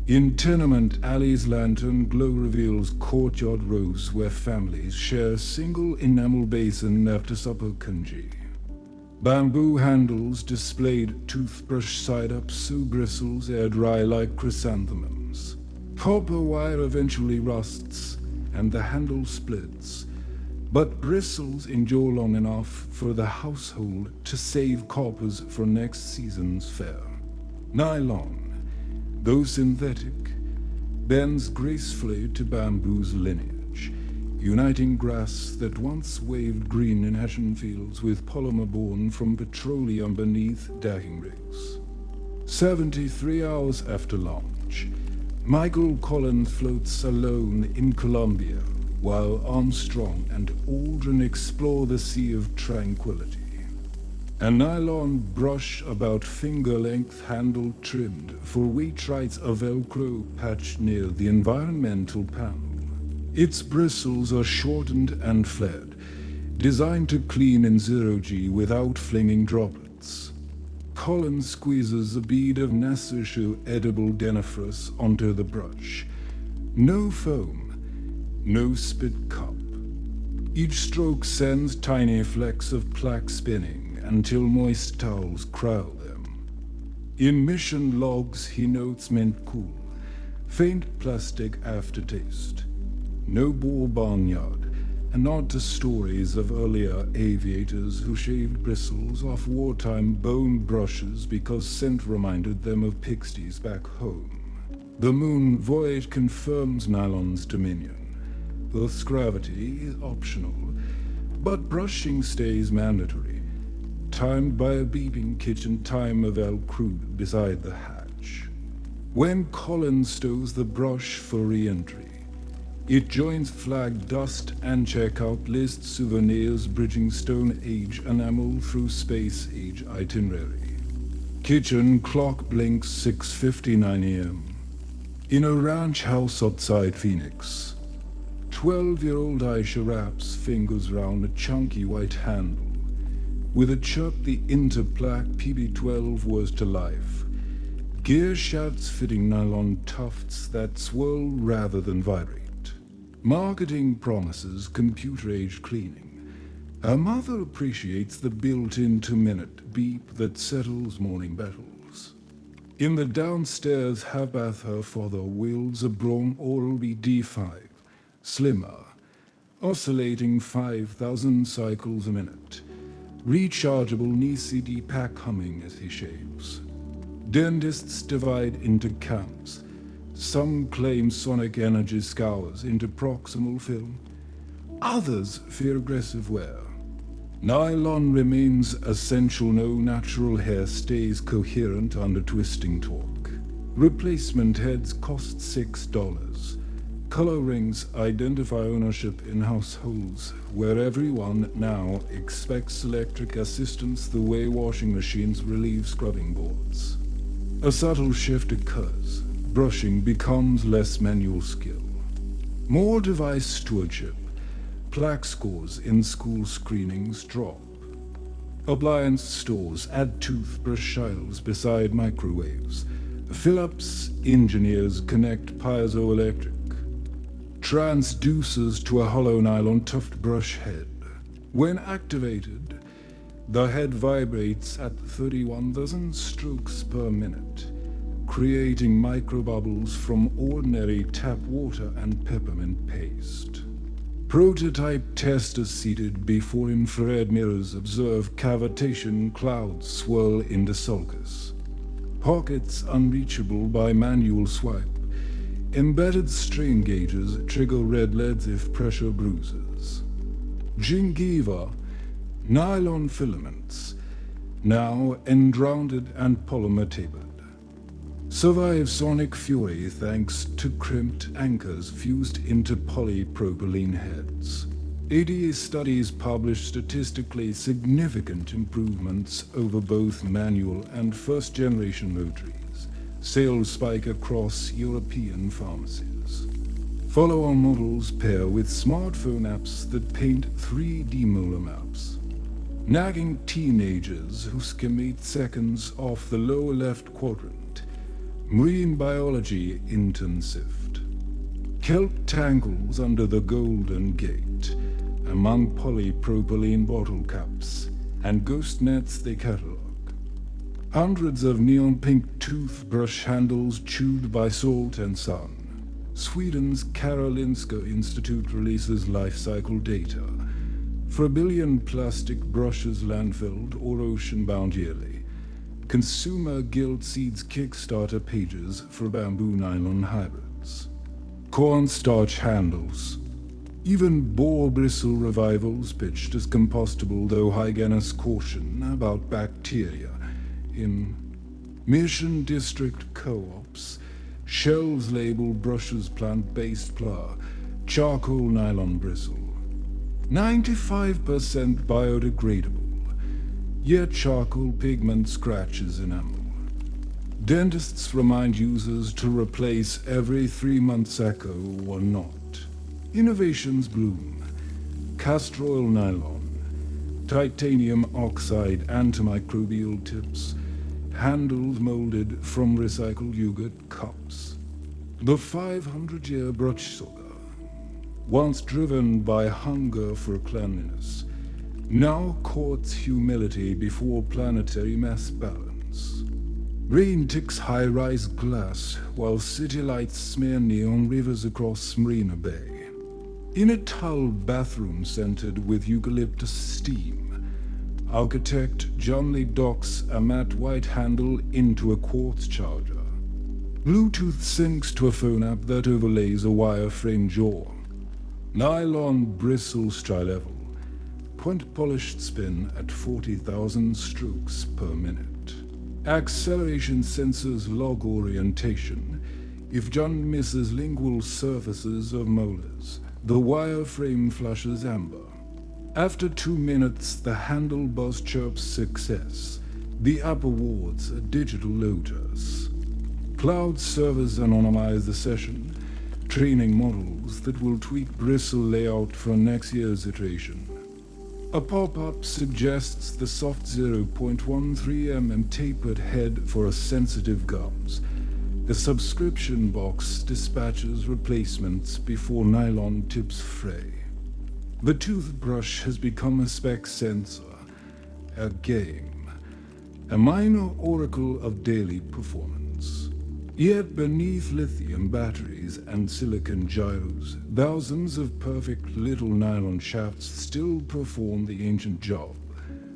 In tenement alleys lantern glow reveals courtyard rows where families share single enamel basin after supper kanji. Bamboo handles displayed toothbrush side-ups so bristles air dry like chrysanthemums. Copper wire eventually rusts and the handle splits, but bristles endure long enough for the household to save coppers for next season's fare. Nylon, though synthetic, bends gracefully to bamboo's lineage, uniting grass that once waved green in Hessian fields with polymer born from petroleum beneath decking rigs. 73 hours after launch, Michael Collins floats alone in Colombia, while Armstrong and Aldrin explore the Sea of Tranquility. A nylon brush about finger-length handle trimmed for waitrites a Velcro patch near the environmental panel. Its bristles are shortened and flared, designed to clean in zero-G without flinging droplets. Collins squeezes a bead of Nassushu edible dentifrice onto the brush. No foam, no spit cup. Each stroke sends tiny flecks of plaque spinning until moist towels crowd them. In mission logs he notes mint cool, faint plastic aftertaste. No Boar barnyard, a nod to stories of earlier aviators who shaved bristles off wartime bone brushes because scent reminded them of pixies back home. The moon voyage confirms nylon's dominion. Earth's gravity is optional, but brushing stays mandatory, timed by a beeping kitchen timer Velcroed beside the hatch. When Collins stows the brush for re-entry, it joins flag dust and checkout list souvenirs bridging Stone Age enamel through Space Age itinerary. Kitchen clock blinks 6:59 a.m. In a ranch house outside Phoenix, 12-year-old Aisha wraps fingers round a chunky white handle. With a chirp the Interplaque PB12 was to life. Gear shafts fitting nylon tufts that swirl rather than vibrate. Marketing promises computer-age cleaning. Her mother appreciates the built-in 2-minute beep that settles morning battles. In the downstairs half-bath her father wields a Braun Oral-B D5, slimmer, oscillating 5,000 cycles a minute. Rechargeable Ni-CD pack humming as he shaves. Dentists divide into camps. Some claim sonic energy scours into proximal film. Others fear aggressive wear. Nylon remains essential. No natural hair stays coherent under twisting torque. Replacement heads cost $6. Color rings identify ownership in households where everyone now expects electric assistance the way washing machines relieve scrubbing boards. A subtle shift occurs. Brushing becomes less manual skill. More device stewardship. Plaque scores in school screenings drop. Appliance stores add toothbrush shelves beside microwaves. Philips engineers connect piezoelectric transducers to a hollow nylon toothbrush head. When activated, the head vibrates at 31,000 strokes per minute, creating microbubbles from ordinary tap water and peppermint paste. Prototype testers seated before infrared mirrors observe cavitation clouds swirl into sulcus. Pockets unreachable by manual swipe. Embedded strain gauges trigger red leads if pressure bruises. Gingiva, nylon filaments, now engrounded and polymer tapered. Survive sonic fury thanks to crimped anchors fused into polypropylene heads. ADA studies publish statistically significant improvements over both manual and first-generation rotaries. Sales spike across European pharmacies. Follow-on models pair with smartphone apps that paint 3D molar maps. Nagging teenagers who skim 8 seconds off the lower left quadrant. Marine biology intensive. Kelp tangles under the Golden Gate, among polypropylene bottle caps, and ghost nets they catalog. Hundreds of neon pink toothbrush handles chewed by salt and sun. Sweden's Karolinska Institute releases life cycle data. For 1 billion plastic brushes landfilled or ocean-bound yearly, consumer guild seeds Kickstarter pages for bamboo nylon hybrids. Cornstarch handles. Even Boar-Bristle revivals pitched as compostable, though hygienists caution about bacteria. In Mission District co-ops, shelves label brushes plant-based flour, charcoal nylon bristle. 95% biodegradable, yet charcoal pigment scratches enamel. Dentists remind users to replace every 3 months echo or not. Innovations bloom. Castor oil nylon, titanium oxide antimicrobial tips, handles molded from recycled yogurt cups. The 500-year brush saga, once driven by hunger for cleanliness, now courts humility before planetary mass balance. Rain ticks high-rise glass while city lights smear neon rivers across Marina Bay. In a towel bathroom scented with eucalyptus steam, architect John Lee docks a matte white handle into a quartz charger. Bluetooth syncs to a phone app that overlays a wireframe jaw. Nylon bristles tri-level, point-polished spin at 40,000 strokes per minute. Acceleration sensors log orientation. If John misses lingual surfaces of molars, the wireframe flashes amber. After 2 minutes, the handle buzz chirps success. The app awards a digital lotus. Cloud servers anonymize the session, training models that will tweak bristle layout for next year's iteration. A pop-up suggests the soft 0.13 mm tapered head for a sensitive gums. The subscription box dispatches replacements before nylon tips fray. The toothbrush has become a spec sensor, a game, a minor oracle of daily performance. Yet beneath lithium batteries and silicon gyros, thousands of perfect little nylon shafts still perform the ancient job.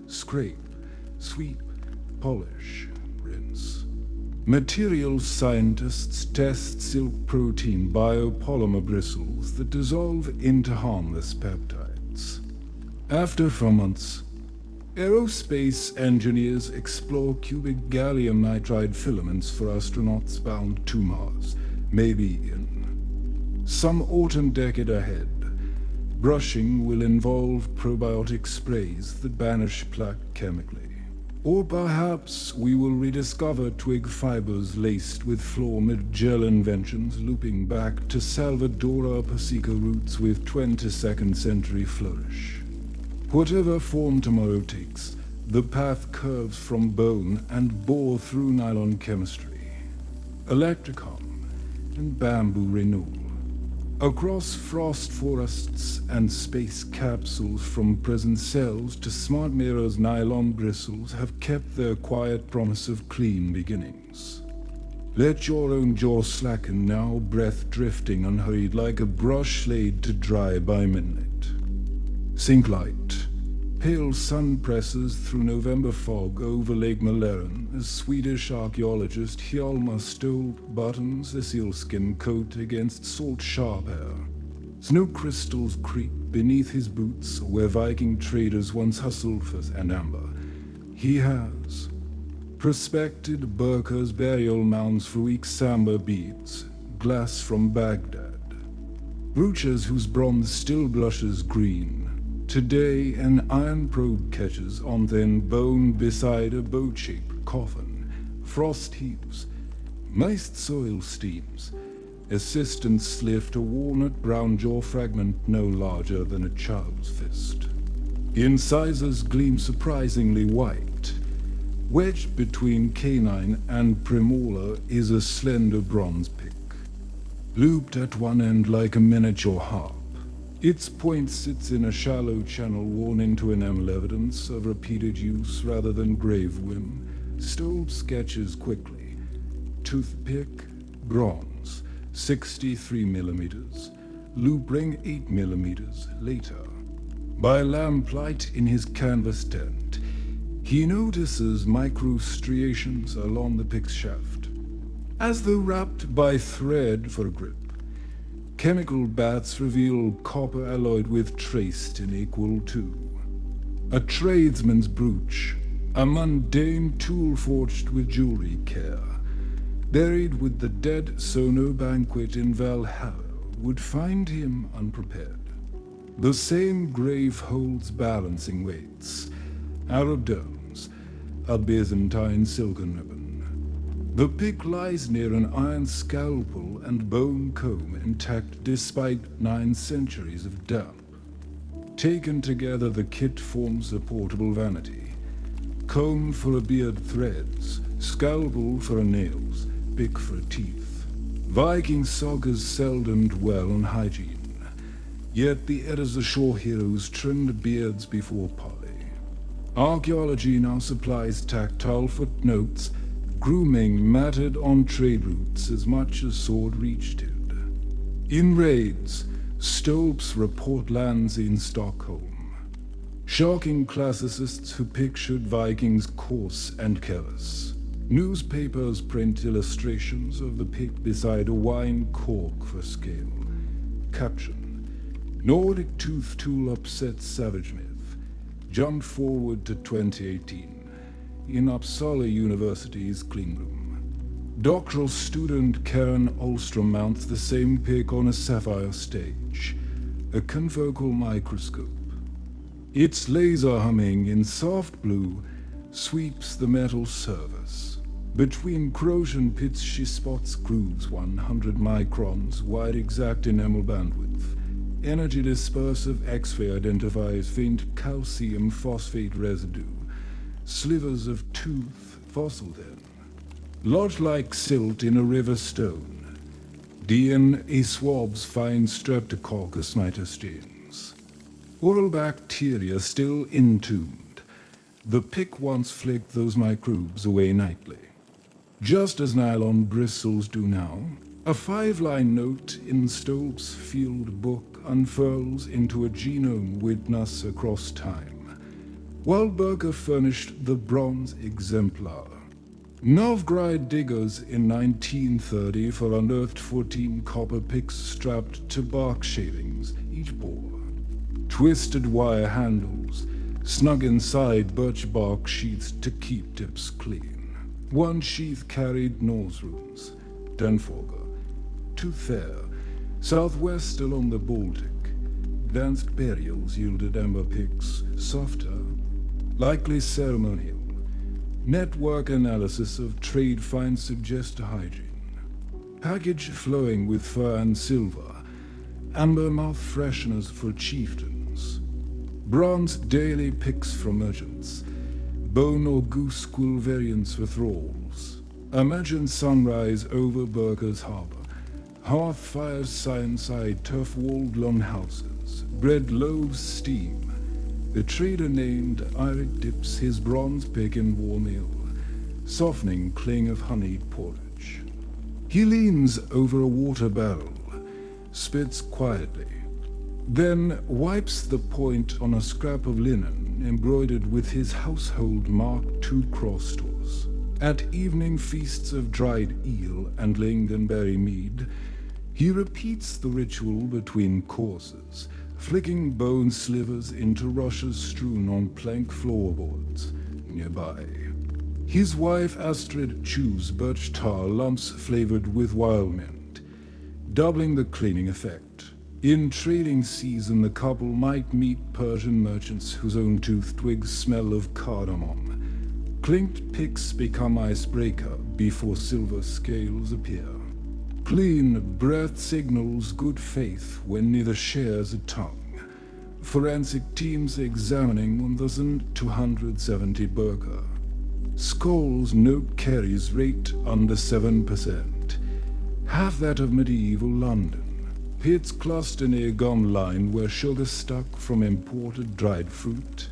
Scrape, sweep, polish, rinse. Materials scientists test silk protein biopolymer bristles that dissolve into harmless peptides. After 4 months, aerospace engineers explore cubic gallium nitride filaments for astronauts bound to Mars, maybe in some autumn decade ahead. Brushing will involve probiotic sprays that banish plaque chemically. Or perhaps we will rediscover twig fibers laced with floor-mid gel inventions looping back to Salvadora Pasica roots with 22nd century flourish. Whatever form tomorrow takes, the path curves from bone and bore through nylon chemistry, electricom, and bamboo renewal. Across frost forests and space capsules, from prison cells to smart mirrors, nylon bristles have kept their quiet promise of clean beginnings. Let your own jaw slacken now, breath drifting unhurried like a brush laid to dry by midnight. Sink light. Pale sun presses through November fog over Lake Mälaren as Swedish archaeologist Hjalmar Stolt buttons a sealskin coat against salt-sharp air. Snow crystals creep beneath his boots where Viking traders once hustled for an amber. He has prospected Burka's burial mounds for weak sambar beads, glass from Baghdad, brooches whose bronze still blushes green. Today, an iron probe catches on thin bone beside a boat-shaped coffin. Frost heaves, moist soil steams. Assistants lift a walnut-brown jaw fragment no larger than a child's fist. Incisors gleam surprisingly white. Wedged between canine and premolar is a slender bronze pick, looped at one end like a miniature harp. Its point sits in a shallow channel worn into enamel, evidence of repeated use rather than grave whim. Stolt sketches quickly. Toothpick, bronze, 63 millimeters. Loop ring 8 millimeters later. By lamplight in his canvas tent, he notices microstriations along the pick's shaft, as though wrapped by thread for grip. Chemical baths reveal copper alloyed with traced in equal two. A tradesman's brooch, a mundane tool forged with jewelry care, buried with the dead so no banquet in Valhalla would find him unprepared. The same grave holds balancing weights, Arab domes, a Byzantine silken ribbon. The pick lies near an iron scalpel and bone comb intact despite 9 centuries of damp. Taken together, the kit forms a portable vanity. Comb for a beard threads, scalpel for nails, pick for teeth. Viking sagas seldom dwell on hygiene, yet the Edda's ashore heroes trimmed beards before parley. Archaeology now supplies tactile footnotes, grooming mattered on trade routes as much as sword reach did. In raids, Stolps report lands in Stockholm. Shocking classicists who pictured Vikings coarse and careless. Newspapers print illustrations of the pick beside a wine cork for scale. Caption: Nordic tooth tool upsets savage myth. Jumped forward to 2018. In Uppsala University's clean room. Doctoral student Karen Olstrom mounts the same pick on a sapphire stage, a confocal microscope. Its laser humming in soft blue sweeps the metal surface. Between corrosion pits she spots grooves 100 microns wide, exact enamel bandwidth. Energy dispersive X-ray identifies faint calcium phosphate residue. Slivers of tooth, fossil then, lodged like silt in a river stone. DNA swabs find Streptococcus mitogenes. Oral bacteria still entombed. The pick once flicked those microbes away nightly. just as nylon bristles do now. A 5-line note in Stolp's field book unfurls into a genome witness across time, while Burke furnished the bronze exemplar. Novgorod diggers in 1930 unearthed 14 copper picks strapped to bark shavings, each bore. Twisted wire handles, snug inside birch bark sheaths to keep tips clean. One sheath carried nose runes, Denforger, Toothfair, southwest along the Baltic. Dansk burials yielded amber picks, softer, likely ceremonial. Network analysis of trade finds suggest hygiene. Package flowing with fur and silver, amber mouth fresheners for chieftains. Bronze daily picks from merchants, bone or goose quill variants for thralls. Imagine sunrise over Burker's harbor. Hearth fires side-side turf-walled lawn houses, bread loaves steam. The trader named Eirik dips his bronze pick in warm ale, softening cling of honeyed porridge. He leans over a water barrel, spits quietly, then wipes the point on a scrap of linen embroidered with his household Mark II cross-stores. At evening feasts of dried eel and lingonberry mead, he repeats the ritual between courses, flicking bone slivers into rushes strewn on plank floorboards nearby. His wife Astrid chews birch tar lumps flavored with wild mint, doubling the cleaning effect. In trading season, the couple might meet Persian merchants whose own tooth twigs smell of cardamom. Clinked picks become icebreaker before silver scales appear. Clean breath signals good faith when neither shares a tongue. Forensic teams examining 1,270 burger. Scholl's note carries rate under 7%, half that of medieval London. Pits cluster near gum line where sugar stuck from imported dried fruit.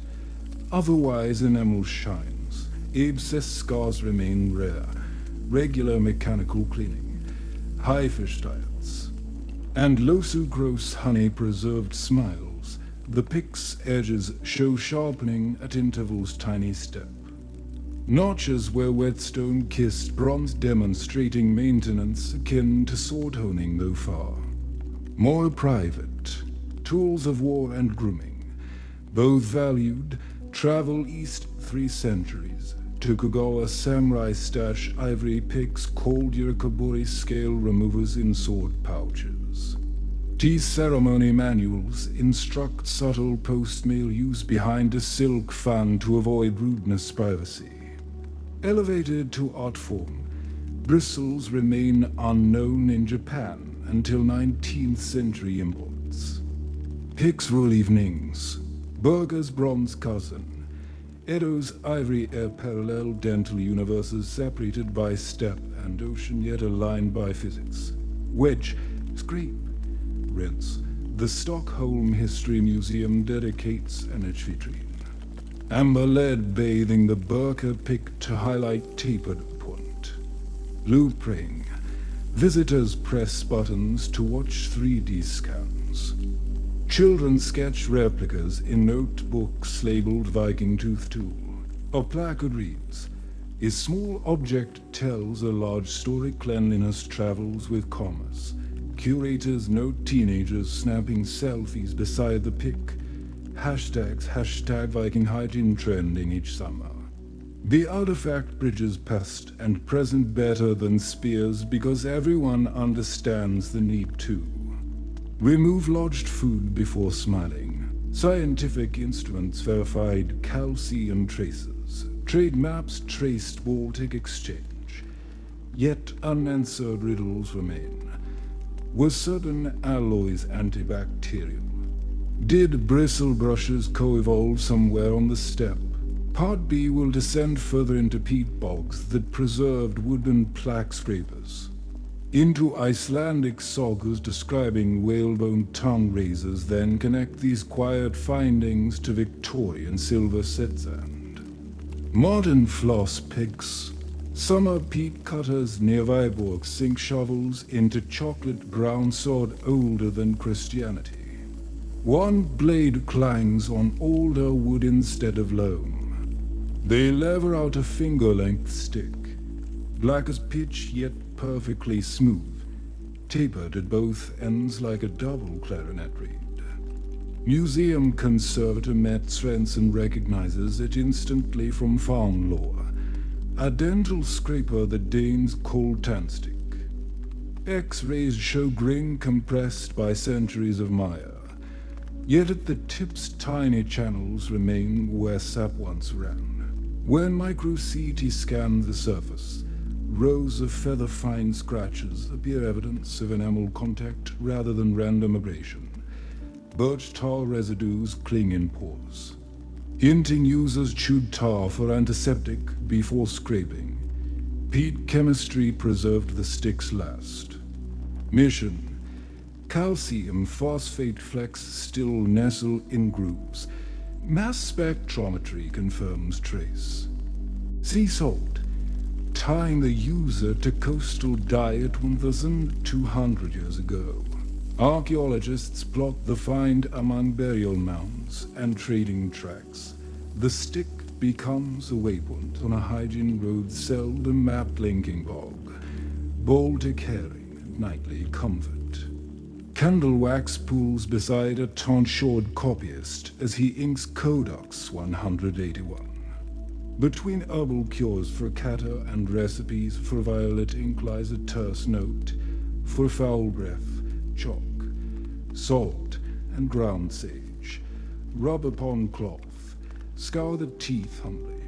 Otherwise enamel shines. Abscess scars remain rare. Regular mechanical cleaning. High fish diets, and low sucrose honey preserved smiles. The pick's edges show sharpening at intervals tiny step. Notches where whetstone kissed bronze demonstrating maintenance akin to sword honing though far. More private, tools of war and grooming, both valued, travel east 3 centuries. Tokugawa samurai stash ivory picks, cold Yurikaburi scale removers in sword pouches. Tea ceremony manuals instruct subtle post-mail use behind a silk fan to avoid rudeness privacy. Elevated to art form, bristles remain unknown in Japan until 19th century imports. Picks rule evenings, Burger's bronze cousin. Edo's ivory air parallel dental universes separated by steppe and ocean yet aligned by physics. Wedge, scrape, rinse. The Stockholm History Museum dedicates an etch vitrine. Amber lead bathing the Burker pick to highlight tapered point. Loop ring. Visitors press buttons to watch 3D scans. Children sketch replicas in notebooks labeled Viking tooth tool. A placard reads, "A small object tells a large story, cleanliness travels with commerce." Curators note teenagers snapping selfies beside the pick. Hashtags, #Viking hygiene trending each summer. The artifact bridges past and present better than spears because everyone understands the need to. Remove lodged food before smiling. Scientific instruments verified calcium traces. Trade maps traced Baltic exchange. Yet unanswered riddles remain. Were certain alloys antibacterial? Did bristle brushes co-evolve somewhere on the steppe? Part B will descend further into peat bogs that preserved wooden plaque scrapers. Into Icelandic sagas describing whalebone tongue razors, then connect these quiet findings to Victorian silver set sand. Modern floss picks, Summer peat cutters near Viborg sink shovels into chocolate brown sod older than Christianity. One blade clangs on older wood instead of loam. They lever out a finger-length stick, black as pitch yet perfectly smooth, tapered at both ends like a double clarinet reed. Museum conservator Matt Svensson recognizes it instantly from farm lore. A dental scraper the Danes call tandstick. X-rays show grain compressed by centuries of mire, yet at the tips tiny channels remain where sap once ran. When micro-CT scans the surface, rows of feather-fine scratches appear evidence of enamel contact rather than random abrasion. Birch tar residues cling in pores, hinting users chewed tar for antiseptic before scraping. Peat chemistry preserved the sticks last. Mission: calcium phosphate flecks still nestle in grooves. Mass spectrometry confirms trace. Sea salt, tying the user to coastal diet 1,200 years ago. Archaeologists plot the find among burial mounds and trading tracks. The stick becomes a waypoint on a hygiene road seldom mapped linking bog. Baltic herring, nightly comfort. Candle wax pools beside a tonsured copyist as he inks Codex 181. Between herbal cures for catarrh and recipes for violet ink lies a terse note for foul breath. Chalk, salt, and ground sage. Rub upon cloth. Scour the teeth humbly.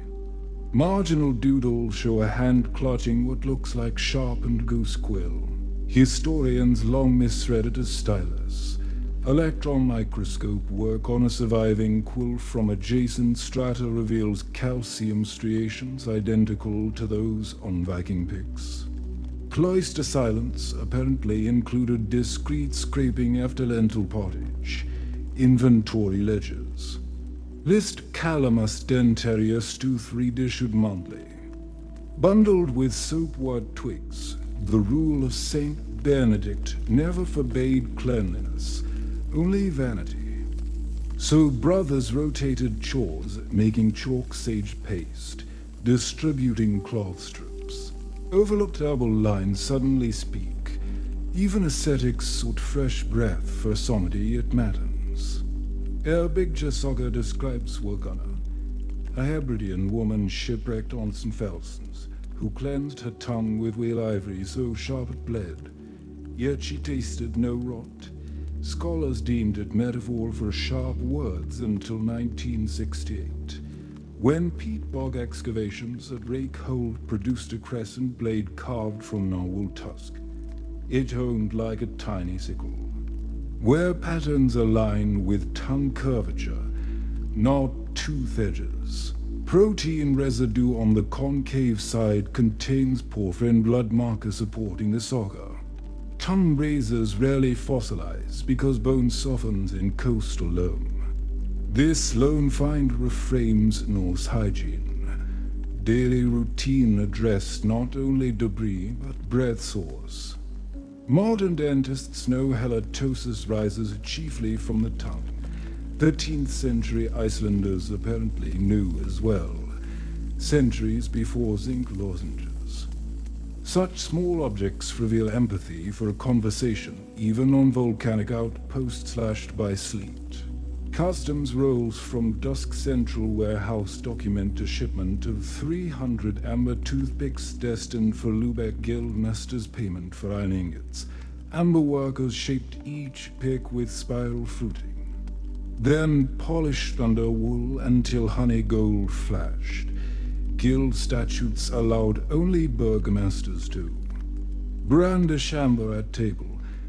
Marginal doodles show a hand clutching what looks like sharpened goose quill. Historians long misread it as stylus. Electron microscope work on a surviving quill from adjacent strata reveals calcium striations identical to those on Viking picks. Cloister silence apparently included discreet scraping after lentil pottage. Inventory ledgers. List Calamus dentarius tooth reissued monthly. Bundled with soapwort twigs, the rule of Saint Benedict never forbade cleanliness, only vanity. So brothers rotated chores, making chalk sage paste, distributing cloth strips. Overlooked herbal lines suddenly speak. Even ascetics sought fresh breath for somity at matins. Big Jasoga describes Wagana, a Hebridean woman shipwrecked on St. Felsons, who cleansed her tongue with whale ivory so sharp it bled, yet she tasted no rot. Scholars deemed it metaphor for sharp words until 1968. When peat bog excavations at Rake Hole produced a crescent blade carved from narwhal tusk, it honed like a tiny sickle. Where patterns align with tongue curvature, not tooth edges. Protein residue on the concave side contains porphyrin blood marker supporting the saga. Tongue razors rarely fossilize because bone softens in coastal loam. This lone find reframes Norse hygiene. Daily routine addressed not only debris but breath source. Modern dentists know halitosis rises chiefly from the tongue. 13th century Icelanders apparently knew as well, centuries before zinc lozenges. Such small objects reveal empathy for a conversation, even on volcanic outposts slashed by sleet. Customs rolls from Dusk Central warehouse document a shipment of 300 amber toothpicks destined for Lubeck Guildmaster's payment for iron ingots. Amber workers shaped each pick with spiral fruiting, then polished under wool until honey gold flashed. Guild statutes allowed only burgomasters to. Brand a chamber at table.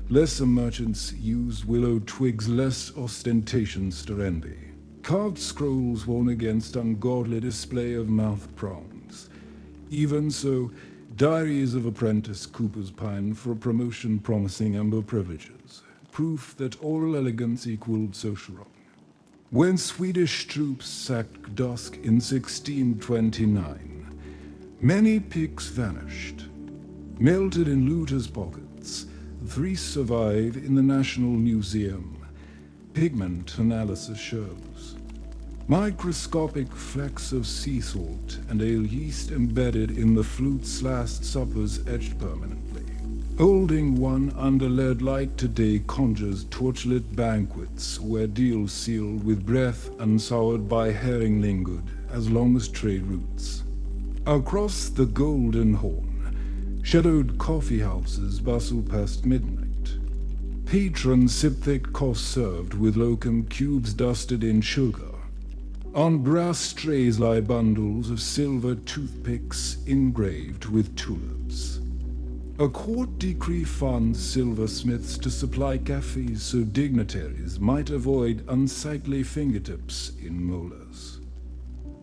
Lesser merchants used willow twigs, less ostentations to envy. Carved scrolls warn against ungodly display of mouth prongs. Even so, diaries of apprentice coopers pine for promotion promising amber privileges, proof that oral elegance equaled social wrong. When Swedish troops sacked Dusk in 1629, Many picks vanished. Melted in looters' pockets, 3 survive in the National Museum. Pigment analysis shows microscopic flecks of sea salt and ale yeast embedded in the flute's last suppers etched permanently. Holding one under lead light today conjures torchlit banquets where deals sealed with breath unsoured by herring lingered as long as trade routes. Across the Golden Horn, shadowed coffee houses bustle past midnight. Patrons sip thick coffee served with locum cubes dusted in sugar. On brass trays lie bundles of silver toothpicks engraved with tulips. A court decree funds silversmiths to supply cafes so dignitaries might avoid unsightly fingertips in molars.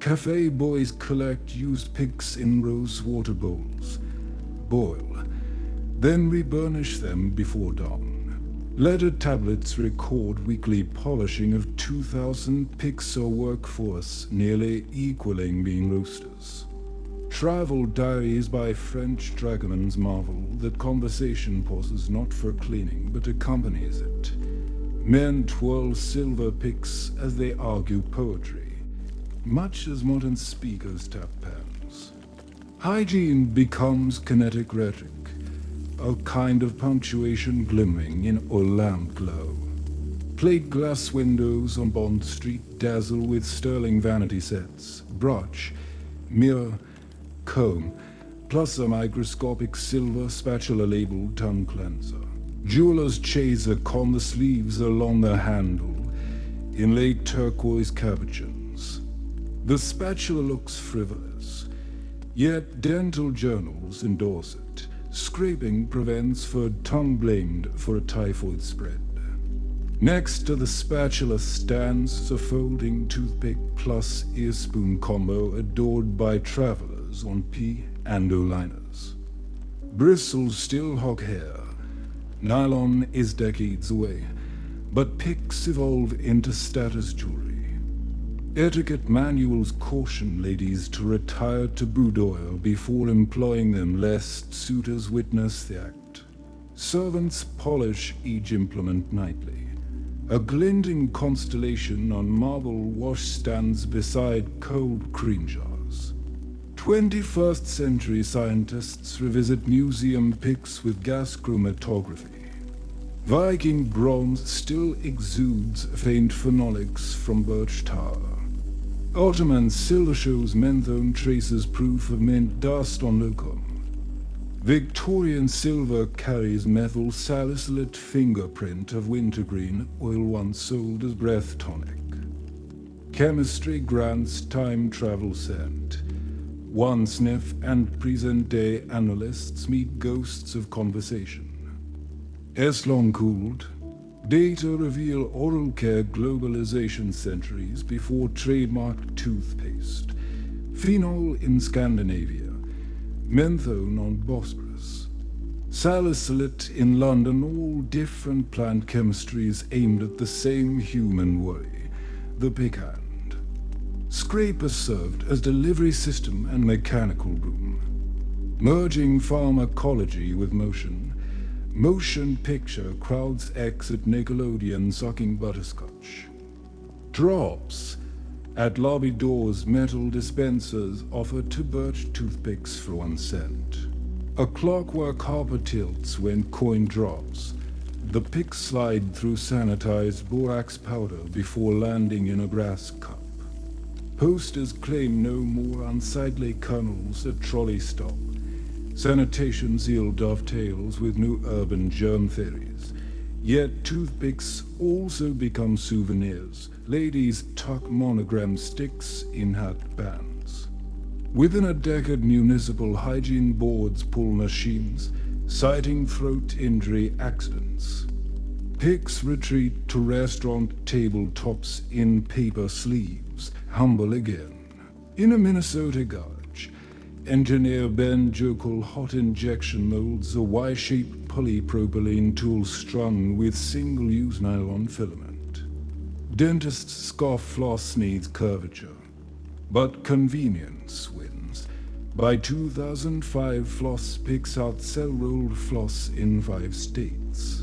Cafe boys collect used picks in rose water bowls, boil, then reburnish them before dawn. Letter tablets record weekly polishing of 2,000 picks or workforce, nearly equaling being roasters. Travel diaries by French dragomans marvel that conversation pauses not for cleaning but accompanies it. Men twirl silver picks as they argue poetry, much as modern speakers tap pens. Hygiene becomes kinetic rhetoric, a kind of punctuation glimmering in oil lamp glow. Plate glass windows on Bond Street dazzle with sterling vanity sets, brush, mirror, comb, plus a microscopic silver spatula-labeled tongue cleanser. Jewelers chaser con the sleeves along the handle, inlaid turquoise capuchins. The spatula looks frivolous, yet dental journals endorse it. Scraping prevents for tongue blamed for a typhoid spread. Next to the spatula stands a folding toothpick plus ear spoon combo adored by travelers on P and O liners. Bristles still hog hair. Nylon is decades away, but picks evolve into status jewelry. Etiquette manuals caution ladies to retire to boudoir before employing them lest suitors witness the act. Servants polish each implement nightly. A glinting constellation on marble washstands beside cold cream jars. 21st century scientists revisit museum picks with gas chromatography. Viking bronze still exudes faint phenolics from birch tar. Ottoman silver shows menthone traces proof of mint dust on locum. Victorian silver carries methyl salicylate fingerprint of wintergreen, oil once sold as breath tonic. Chemistry grants time travel scent. One sniff and present-day analysts meet ghosts of conversation. Long cooled, data reveal oral care globalization centuries before trademarked toothpaste. Phenol in Scandinavia, menthone on Boar-Bristle. Salicylate in London, all different plant chemistries aimed at the same human worry, the pickhand. Scraper served as delivery system and mechanical room. Merging pharmacology with motion, motion picture crowds X at Nickelodeon sucking butterscotch. Drops. At lobby doors, metal dispensers offer 2 birch toothpicks for 1 cent. A clockwork hopper tilts when coin drops. The picks slide through sanitized borax powder before landing in a brass cup. Posters claim no more unsightly kernels at trolley stop. Sanitation zeal dovetails with new urban germ theories. Yet toothpicks also become souvenirs. Ladies tuck monogram sticks in hat bands. Within a decade, municipal hygiene boards pull machines, citing throat injury accidents. Picks retreat to restaurant tabletops in paper sleeves, humble again. In a Minnesota garage, engineer Ben Jokel hot injection molds a Y-shaped polypropylene tool strung with single-use nylon filament. Dentists scoff floss needs curvature, but convenience wins. By 2005, Floss picks out cell-rolled floss in 5 states.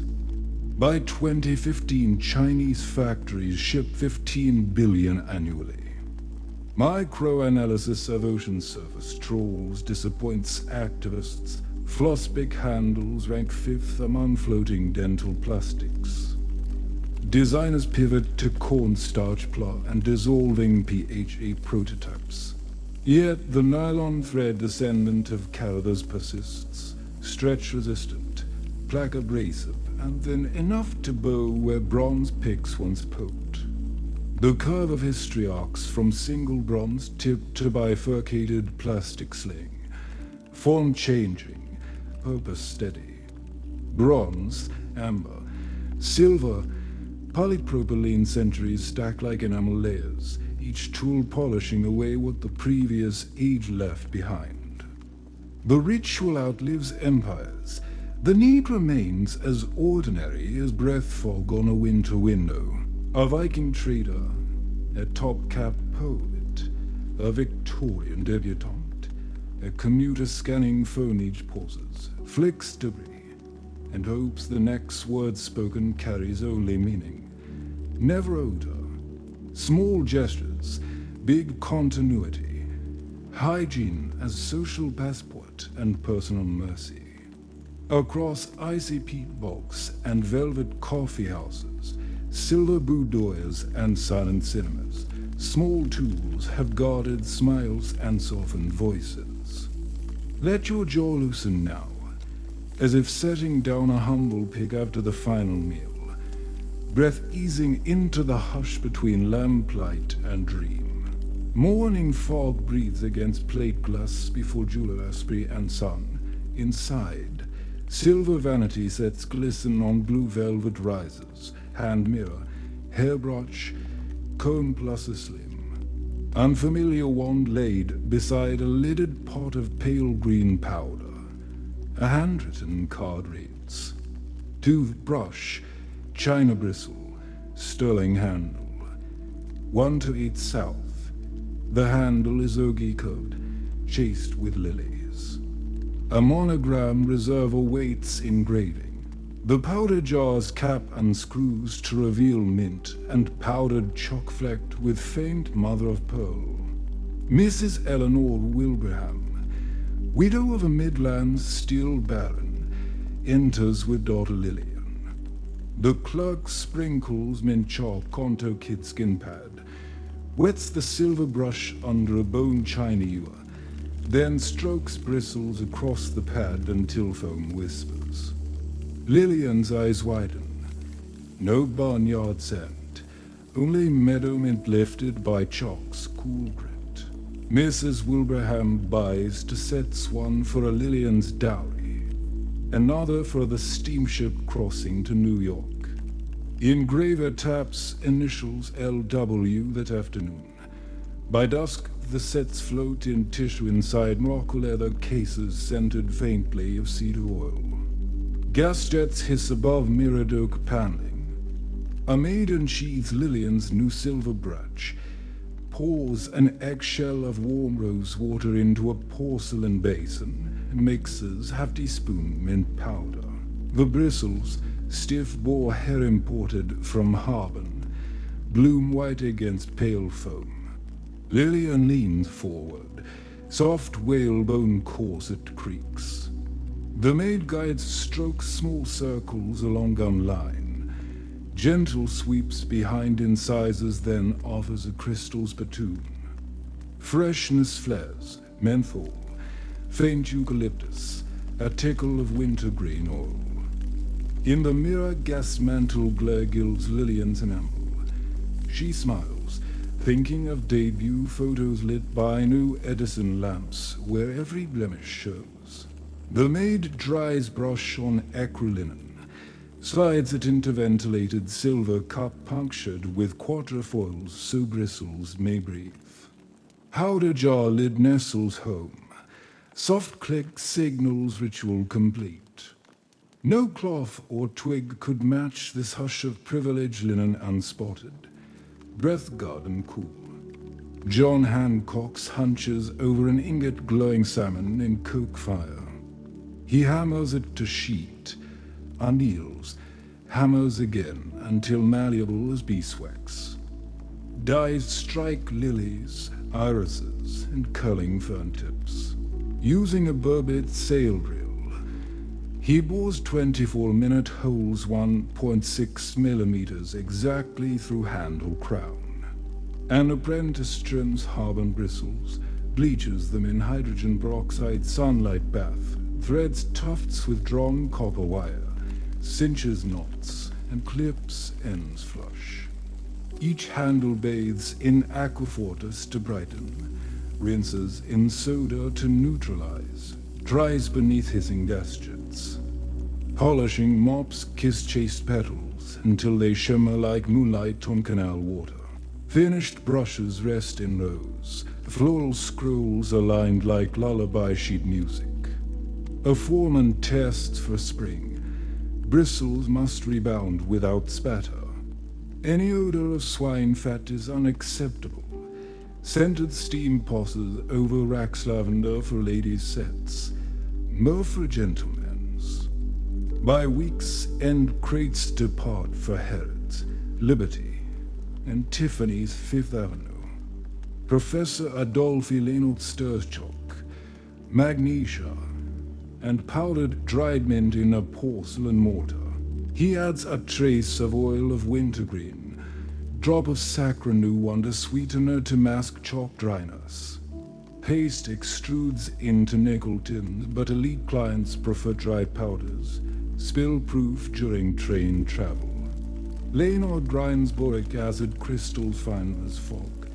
By 2015, Chinese factories ship 15 billion annually. Microanalysis of ocean surface trawls disappoints activists. Floss pick handles rank 5th among floating dental plastics. Designers pivot to cornstarch plant and dissolving PHA prototypes. Yet the nylon thread descendant of Carothers persists, stretch-resistant, plaque-abrasive, and then enough to bow where bronze picks once poked. The curve of history arcs from single bronze tip to bifurcated plastic sling, form changing, purpose steady. Bronze, amber, silver, polypropylene centuries stack like enamel layers, each tool polishing away what the previous age left behind. The ritual outlives empires. The need remains as ordinary as breath fog on a winter window. A Viking trader, a top-cap poet, a Victorian debutante, a commuter scanning phonage pauses, flicks debris, and hopes the next word spoken carries only meaning. Never odor. Small gestures, big continuity. Hygiene as social passport and personal mercy. Across icy peat bogs and velvet coffee houses, silver boudoirs and silent cinemas, small tools have guarded smiles and softened voices. Let your jaw loosen now, as if setting down a humble pig after the final meal, breath easing into the hush between lamplight and dream. Morning fog breathes against plate glass before July and sun. Inside, silver vanity sets glisten on blue velvet risers, hand mirror, hairbrush, comb plus a slim. Unfamiliar wand laid beside a lidded pot of pale green powder. A handwritten card reads, Toothbrush, China bristle, sterling handle. 1 to 8 south. The handle is ogee curved, chased with lilies. A monogram reserve awaits engraving. The powder jar's cap unscrews to reveal mint and powdered chalk flecked with faint mother of pearl. Mrs. Eleanor Wilbraham, widow of a Midlands steel baron, enters with daughter Lillian. The clerk sprinkles mint chalk onto kid skin pad, wets the silver brush under a bone china ewer, then strokes bristles across the pad until foam whispers. Lillian's eyes widen. No barnyard scent, only meadow mint lifted by chalk's cool grit. Mrs. Wilbraham buys to set one for a Lillian's dowry, another for the steamship crossing to New York. Engraver taps initials LW that afternoon. By dusk, the sets float in tissue inside Morocco leather cases scented faintly of cedar oil. Gas jets hiss above mirrored oak paneling. A maid unsheathes Lillian's new silver brooch, pours an eggshell of warm rose water into a porcelain basin, and mixes half-teaspoon mint powder. The bristles, stiff boar hair imported from Harbin, bloom white against pale foam. Lillian leans forward, soft whalebone corset creaks. The maid guides strokes small circles along gum line. Gentle sweeps behind incisors, then offers a crystal spittoon. Freshness flares, menthol, faint eucalyptus, a tickle of wintergreen oil. In the mirror, gas mantle glare gilds Lillian's enamel. She smiles, thinking of debut photos lit by new Edison lamps, where every blemish shows. The maid dries brush on acrylinen, slides it into ventilated silver cup punctured with quatrefoils so bristles may breathe. Powder jar lid nestles home. Soft click signals ritual complete. No cloth or twig could match this hush of privilege linen unspotted. Breath guard and cool. John Hancock's hunches over an ingot glowing salmon in coke fire. He hammers it to sheet, anneals, hammers again until malleable as beeswax. Dyes strike lilies, irises, and curling fern tips. Using a burbot sail drill, he bores 24-minute holes 1.6 millimeters exactly through handle crown. An apprentice trims carbon bristles, bleaches them in hydrogen peroxide sunlight bath, threads tufts with drawn copper wire, cinches knots, and clips ends flush. Each handle bathes in aquafortis to brighten, rinses in soda to neutralize, dries beneath hissing gas jets. Polishing mops kiss chaste petals until they shimmer like moonlight on canal water. Finished brushes rest in rows, floral scrolls aligned like lullaby sheet music. A foreman tests for spring. Bristles must rebound without spatter. Any odor of swine fat is unacceptable. Scented steam passes over wax lavender for ladies' sets. More for gentlemen's. By week's end crates depart for Harrods, Liberty, and Tiffany's Fifth Avenue. Professor Adolphe Leonard Sturchalk, magnesia, and powdered dried mint in a porcelain mortar. He adds a trace of oil of wintergreen, drop of saccharin wonder sweetener to mask chalk dryness. Paste extrudes into nickel tins, but elite clients prefer dry powders, spill-proof during train travel. Leonard grinds boric acid crystals fine as fog.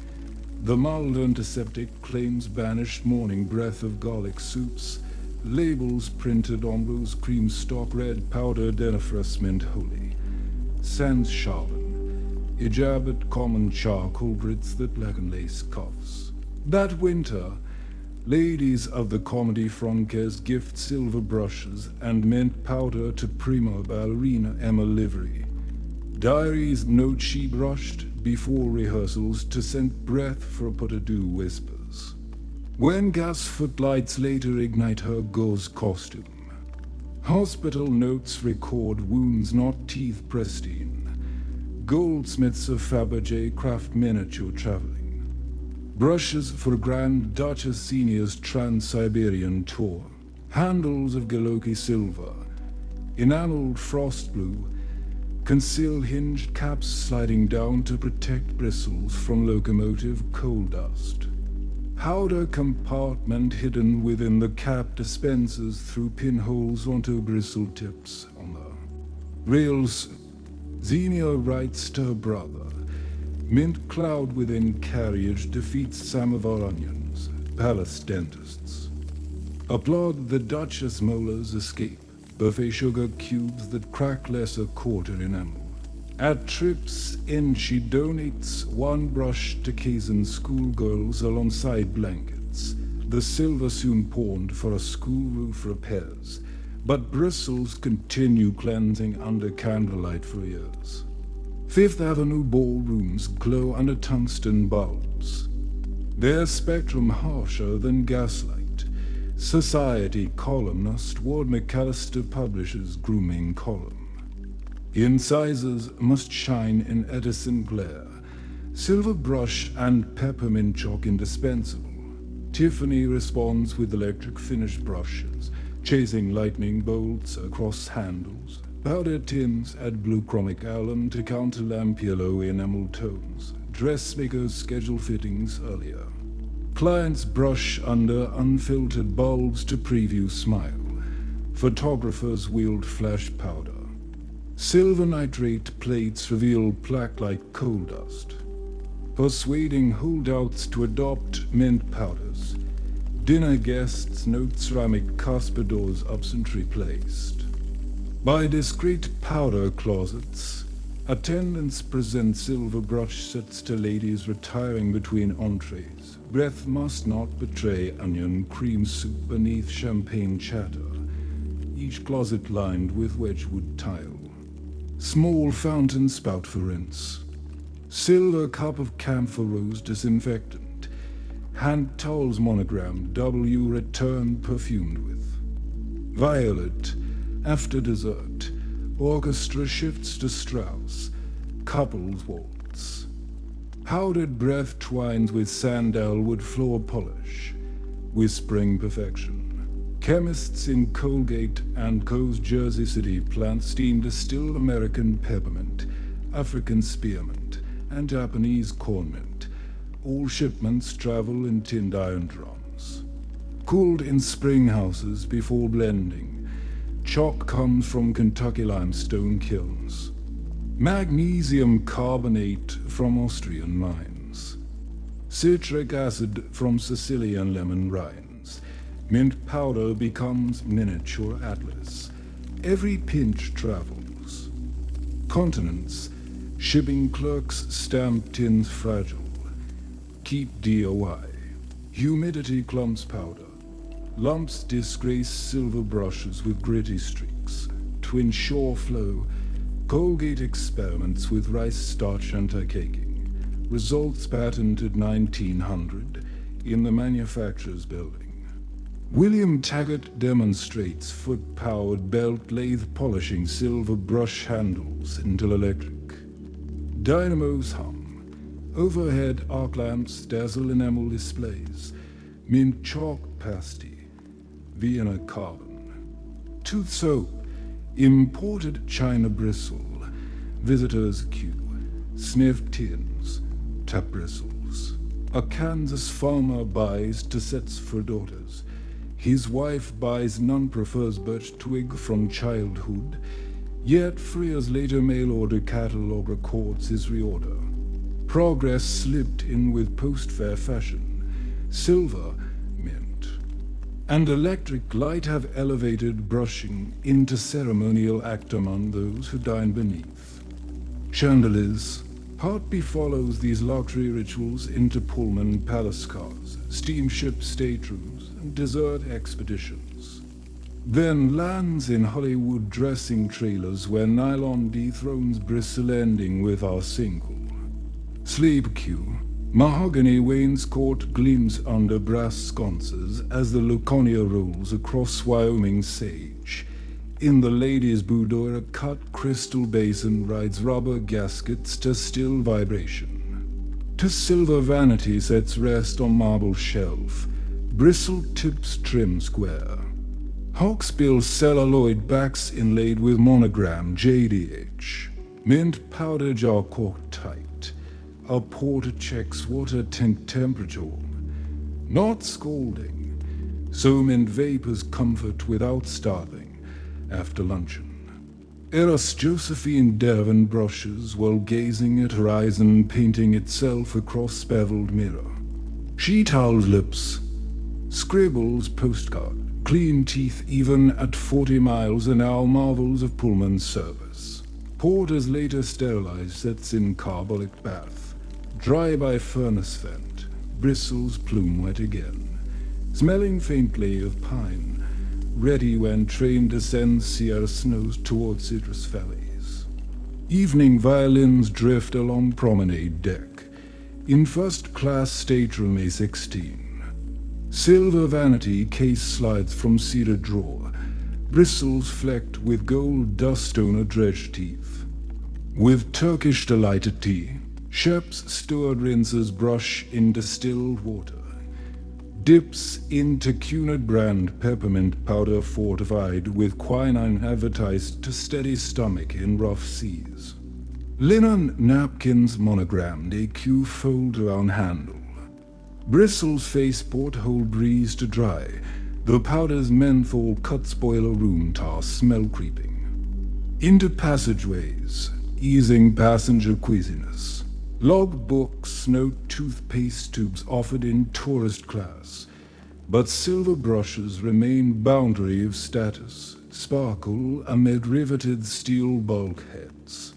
The mild antiseptic claims banished morning breath of garlic soups, labels printed on rose cream stock red powder denifrice mint holy. Sans sharpen, ijabet common charcoal grits that blacken lace cuffs. That winter, ladies of the comedy Francaise gift silver brushes and mint powder to prima ballerina Emma Livery. Diaries note she brushed before rehearsals to scent breath for pas-de-deux whispers. When gas footlights later ignite her gauze costume. Hospital notes record wounds not teeth pristine. Goldsmiths of Fabergé craft miniature traveling. Brushes for Grand Duchess Senior's Trans-Siberian tour. Handles of Galoki silver. Enameled frost blue. Conceal hinged caps sliding down to protect bristles from locomotive coal dust. Powder compartment hidden within the cap dispenses through pinholes onto bristle tips on the rails. Xenia writes to her brother. Mint cloud within carriage defeats samovar onions, palace dentists. Applaud the Duchess molars escape. Buffet sugar cubes that crack lesser quarter enamel. At trips in, she donates one brush to Kazan schoolgirls alongside blankets. The silver soon pawned for a school roof repairs, but bristles continue cleansing under candlelight for years. Fifth Avenue ballrooms glow under tungsten bulbs, their spectrum harsher than gaslight. Society columnist Ward McAllister publishes grooming column. Incisors must shine in Edison glare. Silver brush and peppermint chalk indispensable. Tiffany responds with electric finish brushes, chasing lightning bolts across handles. Powder tins add blue chromic alum to counter lamp yellow enamel tones. Dressmakers schedule fittings earlier. Clients brush under unfiltered bulbs to preview smile. Photographers wield flash powder. Silver nitrate plates reveal plaque-like coal dust. Persuading holdouts to adopt mint powders. Dinner guests note ceramic cuspidors absently placed. By discreet powder closets, attendants present silver brush sets to ladies retiring between entrees. Breath must not betray onion cream soup beneath champagne chatter, each closet lined with wedgewood tile. Small fountain spout for rinse. Silver cup of camphor rose disinfectant, hand towels monogram W return perfumed with. Violet, after dessert, orchestra shifts to Strauss, couples waltz. Powdered breath twines with sandalwood floor polish, whispering perfection. Chemists in Colgate and Co's Jersey City plant steam distilled American peppermint, African spearmint, and Japanese corn mint. All shipments travel in tinned iron drums. Cooled in spring houses before blending, chalk comes from Kentucky limestone kilns. Magnesium carbonate from Austrian mines. Citric acid from Sicilian lemon rinds. Mint powder becomes miniature atlas. Every pinch travels. Continents, shipping clerks stamp tins fragile. Keep DOI. Humidity clumps powder. Lumps disgrace silver brushes with gritty streaks. To ensure flow, Colgate experiments with rice starch anti-caking. Results patented 1900 in the manufacturer's building. William Taggart demonstrates foot-powered belt lathe polishing silver brush handles until electric. Dynamos hum. Overhead arc lamps dazzle enamel displays. Mint chalk pasty. Vienna carbon. Tooth soap. Imported China bristle. Visitors queue. Sniff tins. Tap bristles. A Kansas farmer buys cassettes for daughters. His wife buys none prefers birch twig from childhood, yet 3 years later mail-order catalog records his reorder. Progress slipped in with post-fair fashion. Silver, mint, and electric light have elevated brushing into ceremonial act among those who dine beneath. Chandeliers. Heartbeat follows these luxury rituals into Pullman palace cars, steamship staterooms, and desert expeditions. Then lands in Hollywood dressing trailers where nylon dethrones bristle ending with our single. Sleep queue. Mahogany wainscot gleams under brass sconces as the Laconia rolls across Wyoming sage. In the ladies' boudoir, a cut crystal basin rides rubber gaskets to still vibration. To silver vanity sets rest on marble shelf, bristle tips trim square. Hawksbill celluloid backs inlaid with monogram JDH. Mint powder jar corked tight. A porter checks water temperature. Not scalding, so mint vapors comfort without starving. After luncheon. Eros Josephine Devon brushes while gazing at horizon painting itself across beveled mirror. She towels lips, scribbles postcard, clean teeth even at 40 miles an hour marvels of Pullman service. Porter's later sterilized sets in carbolic bath, dry by furnace vent, bristles plume wet again, smelling faintly of pine. Ready when train descends Sierra snows toward citrus valleys. Evening violins drift along promenade deck. In first-class stateroom A16. Silver vanity case slides from cedar drawer. Bristles flecked with gold dust owner dredge teeth. With Turkish delighted tea, Shep's steward rinses brush in distilled water. Dips into Cunard brand peppermint powder fortified with quinine advertised to steady stomach in rough seas. Linen napkins monogrammed AQ fold around handle. Bristles face porthole breeze to dry, though powder's menthol cuts boiler room tar smell creeping. Into passageways, easing passenger queasiness. Log books note toothpaste tubes offered in tourist class, but silver brushes remain boundary of status, sparkle amid riveted steel bulkheads.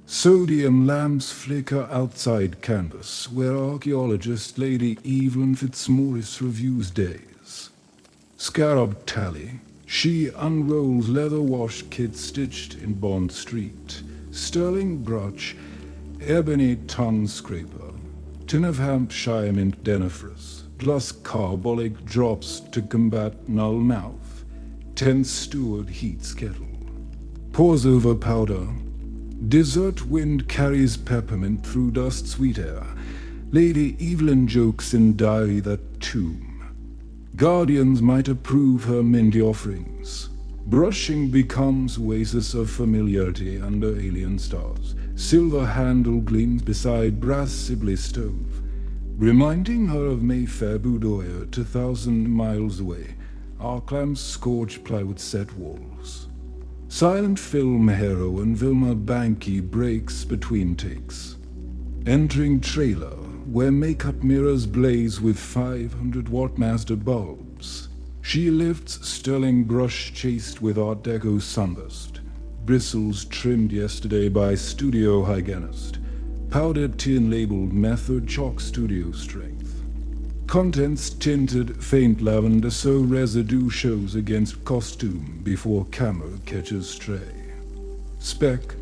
Sodium lamps flicker outside canvas, where archaeologist Lady Evelyn Fitzmaurice reviews days. Scarab tally, she unrolls leather wash kit stitched in Bond Street. Sterling brooch, ebony tongue scraper, tin of Hampshire mint dentifrice, plus carbolic drops to combat null mouth, 10 steward heats kettle. Pours over powder. Desert wind carries peppermint through dust sweet air. Lady Evelyn jokes in diary that tomb. Guardians might approve her minty offerings. Brushing becomes oasis of familiarity under alien stars. Silver handle gleams beside brass Sibley stove, reminding her of Mayfair boudoir 2,000 miles away. Arc lamps scorch plywood set walls. Silent film heroine Vilma Banky breaks between takes. Entering trailer, where makeup mirrors blaze with 500-watt master bulbs. She lifts sterling brush chased with Art Deco sunburst. Bristles trimmed yesterday by studio hygienist. Powdered tin labeled method chalk studio strength. Contents tinted faint lavender so residue shows against costume before camera catches stray. Spec.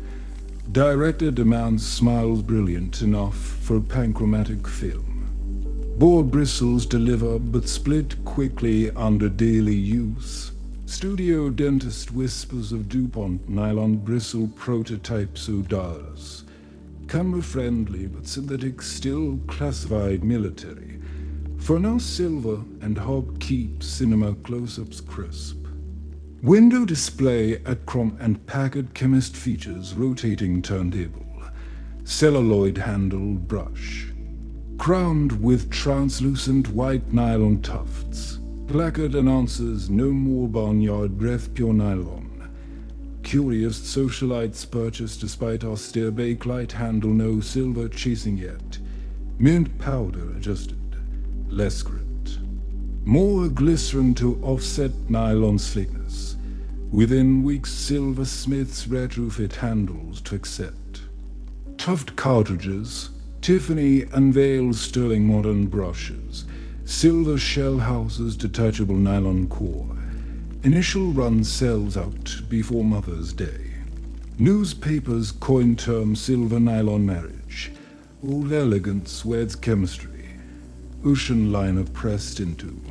Director demands smiles brilliant enough for panchromatic film. Boar-Bristles deliver but split quickly under daily use. Studio dentist whispers of DuPont nylon bristle prototype so direless. Camera friendly but synthetic still classified military. For now silver and hob keep cinema close-ups crisp. Window display at chrome and packet chemist features rotating turntable. Celluloid handled brush. Crowned with translucent white nylon tufts. Placard announces no more barnyard breath pure nylon. Curious socialites purchased despite austere bakelite handle no silver chasing yet. Mint powder adjusted. Less grit. More glycerin to offset nylon slickness. Within weeks silversmiths retrofit handles to accept. Tuft cartridges. Tiffany unveils sterling modern brushes. Silver shell houses detachable nylon core. Initial run sells out before Mother's Day. Newspapers coin term silver nylon marriage. Old elegance weds chemistry. Ocean liner pressed into.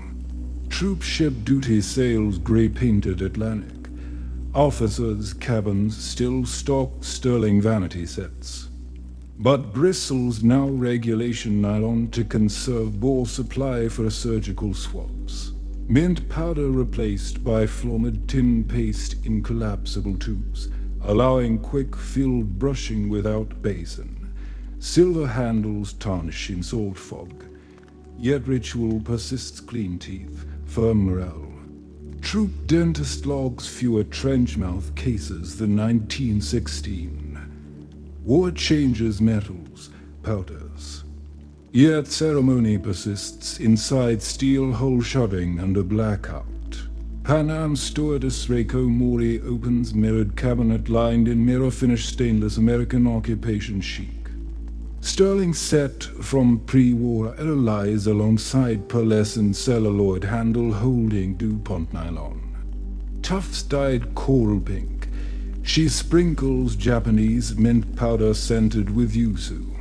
Troop ship duty sails grey painted Atlantic. Officers' cabins still stock sterling vanity sets. But bristles now regulation nylon to conserve bore supply for surgical swabs. Mint powder replaced by florid tin paste in collapsible tubes, allowing quick filled brushing without basin. Silver handles tarnish in salt fog. Yet ritual persists clean teeth, firm morale. Troop dentist logs fewer trench mouth cases than 1916. War changes metals, powders. Yet ceremony persists inside steel hole shoving under blackout. Pan Am stewardess Reiko Mori opens mirrored cabinet lined in mirror-finished stainless American occupation chic. Sterling set from pre-war era lies alongside pearlescent celluloid handle holding DuPont nylon. Tufts dyed coral pink. She sprinkles Japanese mint powder scented with yuzu.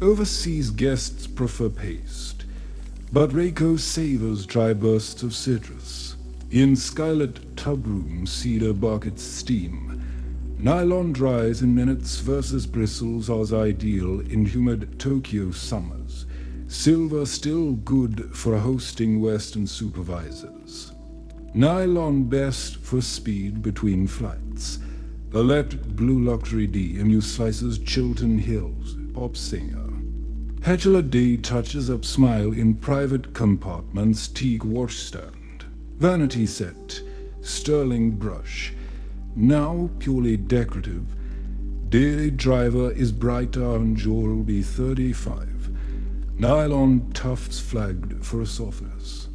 Overseas guests prefer paste, but Reiko savors dry bursts of citrus. In skylit tub room, cedar buckets steam. Nylon dries in minutes versus bristles as ideal in humid Tokyo summers. Silver still good for hosting Western supervisors. Nylon best for speed between flights. The let blue luxury DMU slices Chiltern Hills, pop singer. Hedgela D touches up smile in private compartments, teak washstand. Vanity set, sterling brush. Now purely decorative. Daily driver is brighter and Joel be 35. Nylon tufts flagged for a softness.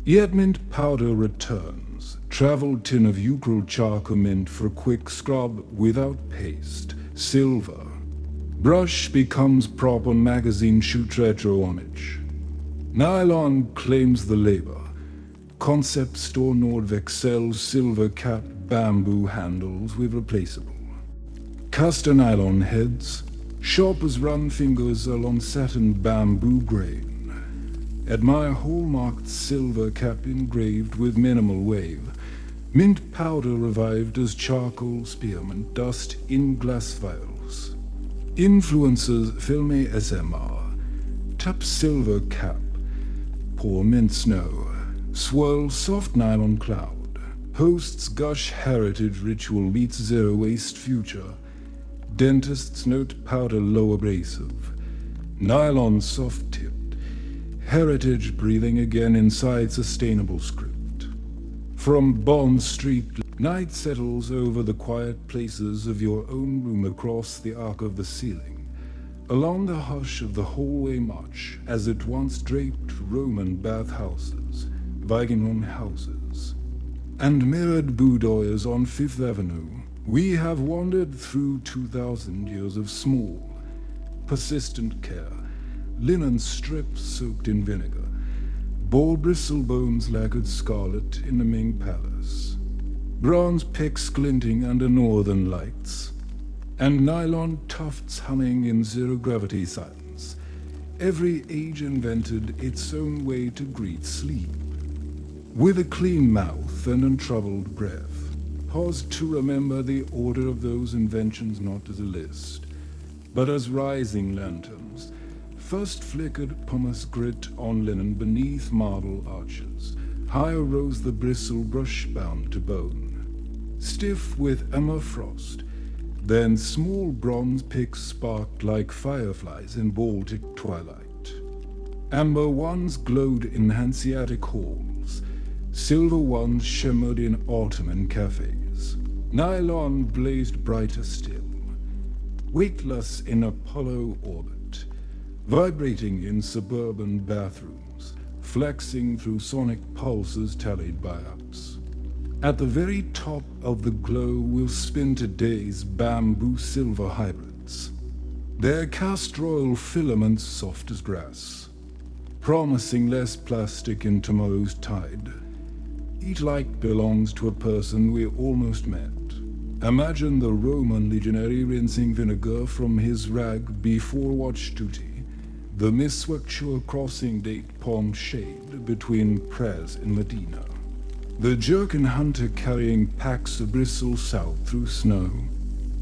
Yet mint powder returns. Travel tin of Ucral charcoal mint for quick scrub without paste. Silver. Brush becomes proper magazine shoot retro homage. Nylon claims the labor. Concept store Nordvec sells silver capped bamboo handles with replaceable. Castor nylon heads. Shoppers run fingers along satin bamboo grain. Admire hallmarked silver cap engraved with minimal wave. Mint powder revived as charcoal spearmint dust in glass vials. Influencers filme SMR. Tap silver cap. Pour mint snow. Swirl soft nylon cloud. Hosts gush heritage ritual meets zero waste future. Dentists note powder low abrasive. Nylon soft tipped. Heritage breathing again inside sustainable script. From Bond Street, night settles over the quiet places of your own room across the arc of the ceiling. Along the hush of the hallway march, as it once draped Roman bathhouses, Viking houses, and mirrored boudoirs on Fifth Avenue, we have wandered through 2,000 years of small, persistent care, linen strips soaked in vinegar, boar-bristle bones lacquered scarlet in the Ming palace, bronze picks glinting under northern lights, and nylon tufts humming in zero-gravity silence. Every age invented its own way to greet sleep. With a clean mouth and untroubled breath, pause to remember the order of those inventions not as a list, but as rising lanterns, first flickered pumice grit on linen beneath marble arches. Higher rose the bristle brush bound to bone, stiff with emmer frost. Then small bronze picks sparked like fireflies in Baltic twilight. Amber ones glowed in Hanseatic halls. Silver ones shimmered in Ottoman cafes. Nylon blazed brighter still, weightless in Apollo orbit, vibrating in suburban bathrooms, flexing through sonic pulses tallied by ups. At the very top of the glow will spin today's bamboo silver hybrids, their castor oil filaments soft as grass, promising less plastic in tomorrow's tide. Eat like belongs to a person we almost met. Imagine the Roman legionary rinsing vinegar from his rag before watch duty, the Miswak crossing date palm shade between prayers in Medina, the jerkin hunter carrying packs of bristles south through snow,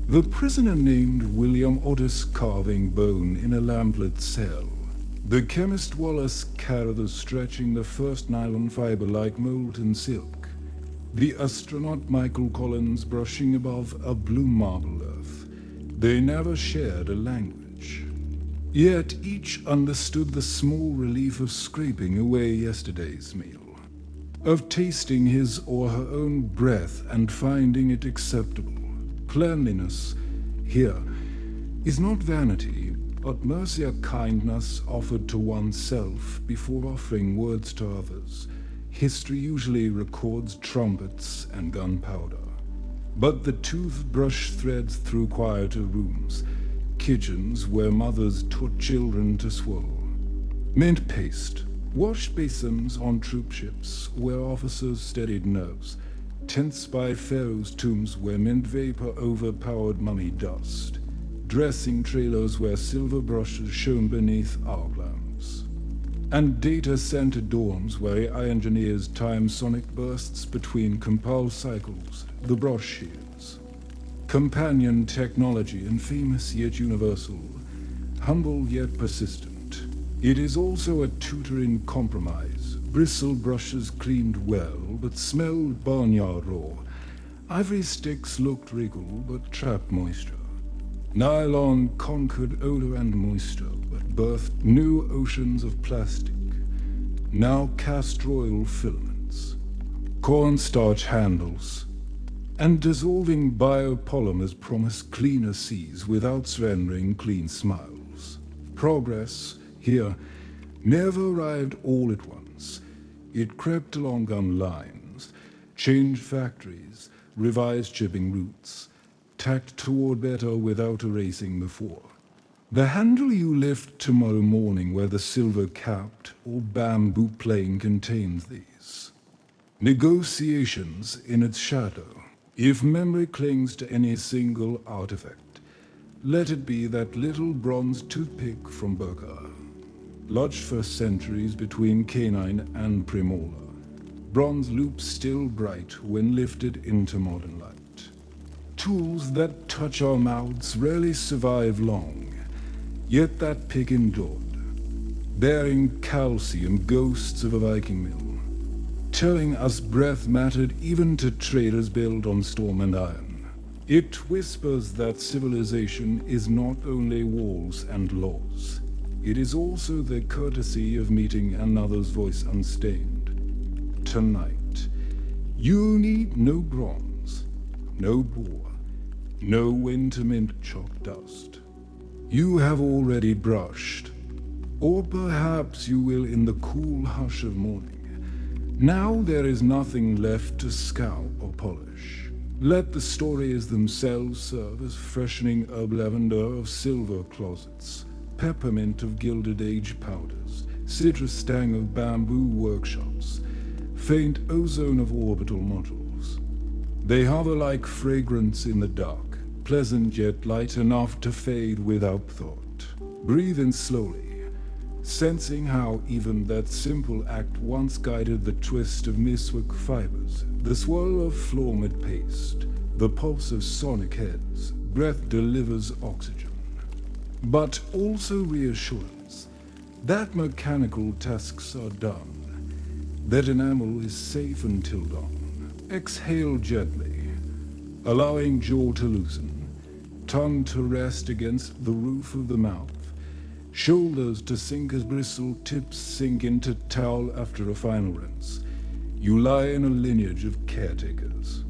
the prisoner named William Otis carving bone in a lamplit cell, the chemist Wallace Carruthers stretching the first nylon fiber like molten silk, the astronaut Michael Collins brushing above a blue marble earth. They never shared a language. Yet each understood the small relief of scraping away yesterday's meal, of tasting his or her own breath and finding it acceptable. Cleanliness, here, is not vanity, but mercy or kindness offered to oneself before offering words to others. History usually records trumpets and gunpowder, but the toothbrush threads through quieter rooms, kitchens where mothers taught children to swirl. Mint paste, wash basins on troop ships where officers steadied nerves, tents by pharaohs' tombs where mint vapor overpowered mummy dust, dressing trailers where silver brushes shone beneath arc lamps, and data-center dorms where AI engineers time sonic bursts between compulse cycles, the brush shears. Companion technology and famous yet universal, humble yet persistent. It is also a tutor in compromise. Bristle brushes cleaned well, but smelled barnyard raw. Ivory sticks looked regal, but trapped moisture. Nylon conquered odor and moisture, but birthed new oceans of plastic. Now castor oil filaments, cornstarch handles, and dissolving biopolymers promise cleaner seas without surrendering clean smiles. Progress, here, never arrived all at once. It crept along gun lines, changed factories, revised shipping routes, tacked toward better without erasing before. The handle you lift tomorrow morning where the silver-capped or bamboo plane contains these. Negotiations in its shadow. If memory clings to any single artifact, Let it be that little bronze toothpick from Burqa, lodged for centuries between canine and premolar. Bronze loops still bright when lifted into modern light. Tools that touch our mouths rarely survive long, yet that pick endured, bearing calcium ghosts of a Viking mill, telling us breath mattered even to traders built on storm and iron. It whispers that civilization is not only walls and laws, it is also the courtesy of meeting another's voice unstained. Tonight, you need no bronze, no boar, no winter mint chalk dust. You have already brushed, or perhaps you will in the cool hush of morning. Now there is nothing left to scour or polish. Let the stories themselves serve as freshening herb lavender of silver closets, peppermint of gilded age powders, citrus tang of bamboo workshops, faint ozone of orbital modules. They hover like fragrance in the dark, pleasant yet light enough to fade without thought. Breathe in slowly, sensing how even that simple act once guided the twist of Miswak fibers, the swirl of floor-mid paste, the pulse of sonic heads. Breath delivers oxygen, but also reassurance that mechanical tasks are done, that enamel is safe until dawn. Exhale gently, allowing jaw to loosen, tongue to rest against the roof of the mouth, shoulders to sink as bristle tips sink into towel after a final rinse. You lie in a lineage of caretakers.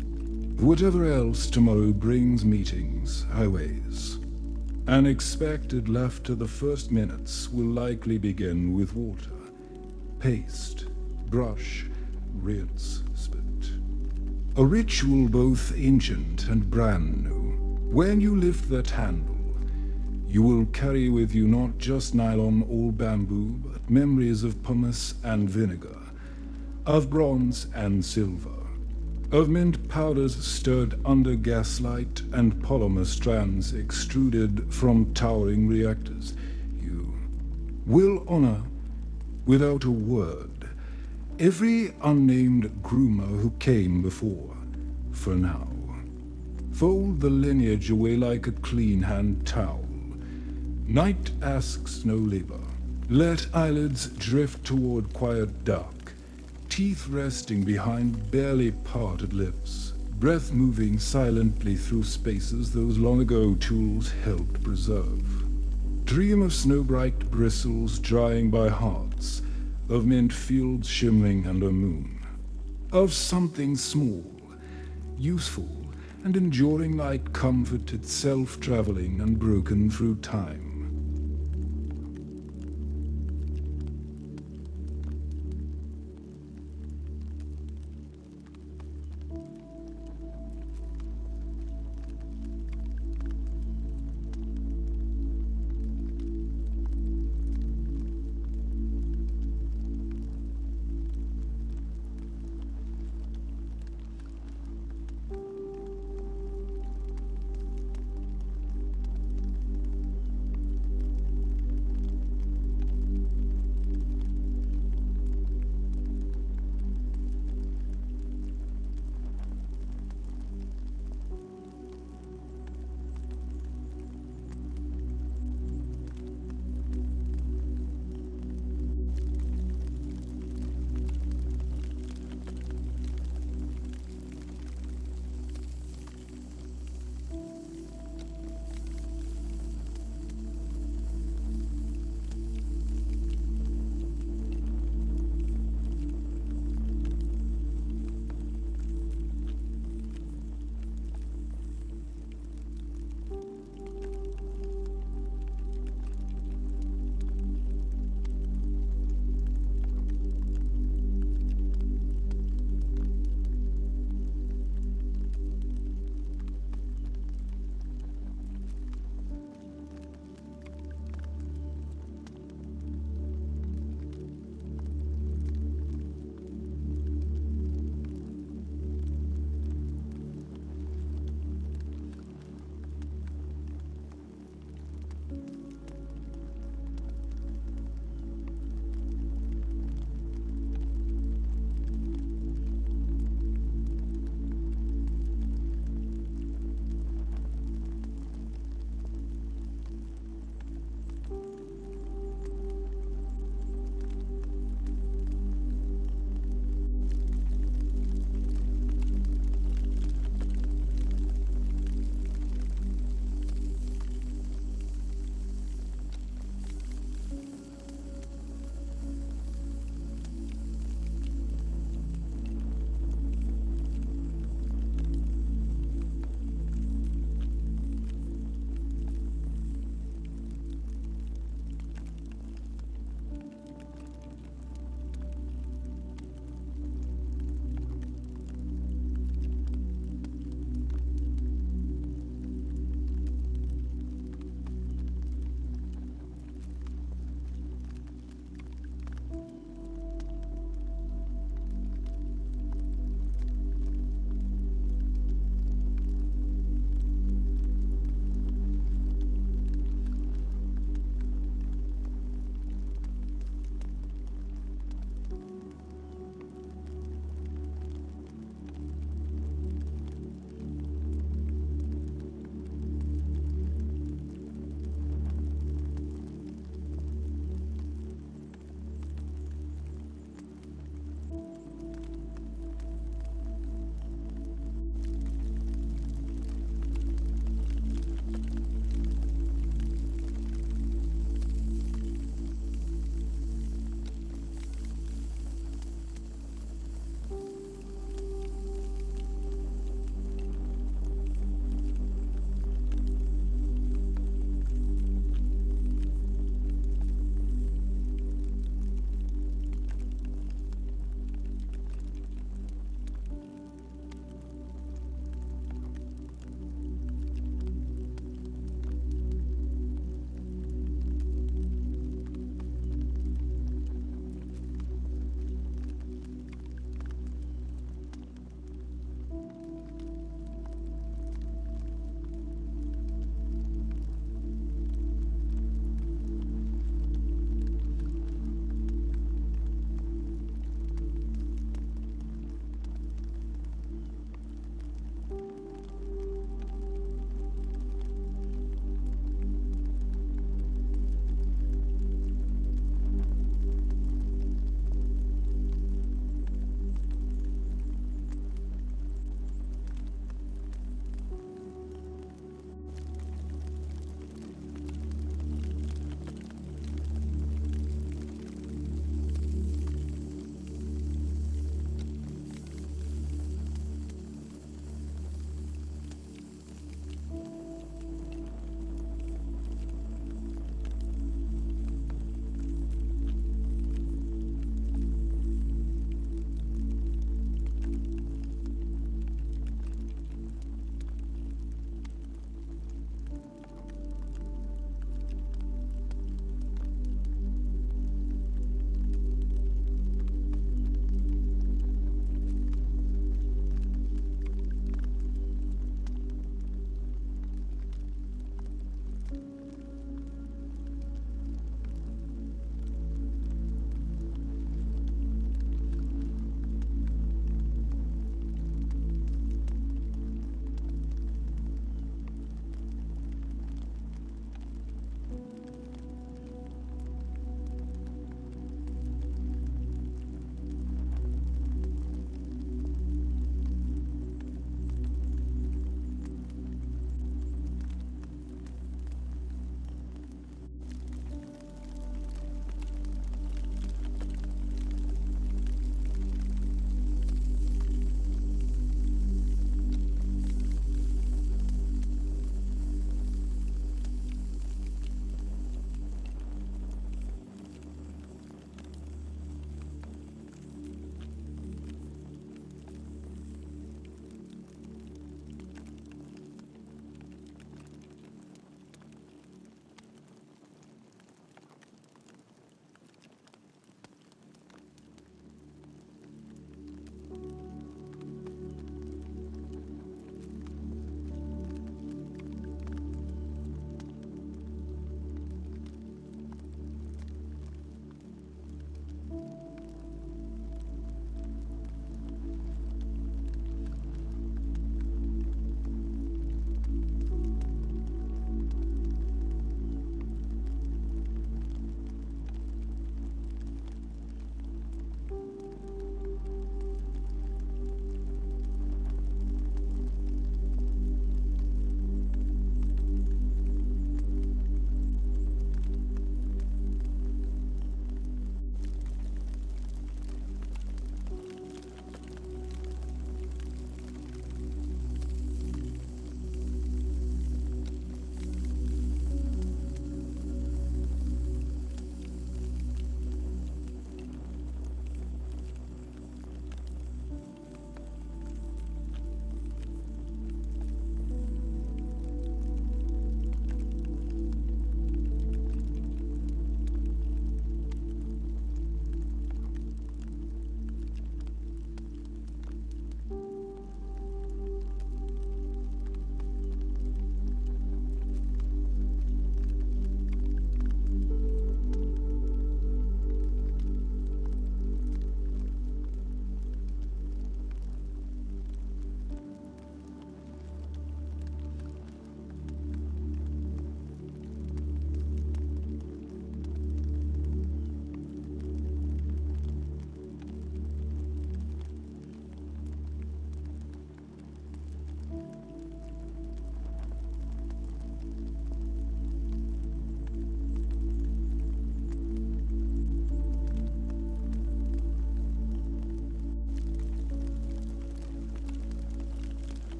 Whatever else tomorrow brings, meetings, highways. Unexpected left to the first minutes will likely begin with water, paste, brush, rinse, spit. A ritual both ancient and brand new. When you lift that handle, you will carry with you not just nylon or bamboo, but memories of pumice and vinegar, of bronze and silver, of mint powders stirred under gaslight and polymer strands extruded from towering reactors. You will honor, without a word, every unnamed groomer who came before, for now. Fold the lineage away like a clean hand towel. Night asks no labor. Let eyelids drift toward quiet dark, teeth resting behind barely parted lips, breath moving silently through spaces those long ago tools helped preserve. Dream of snow-bright bristles drying by hearts, of mint fields shimmering under moon, of something small, useful, and enduring like comfort itself, traveling unbroken through time.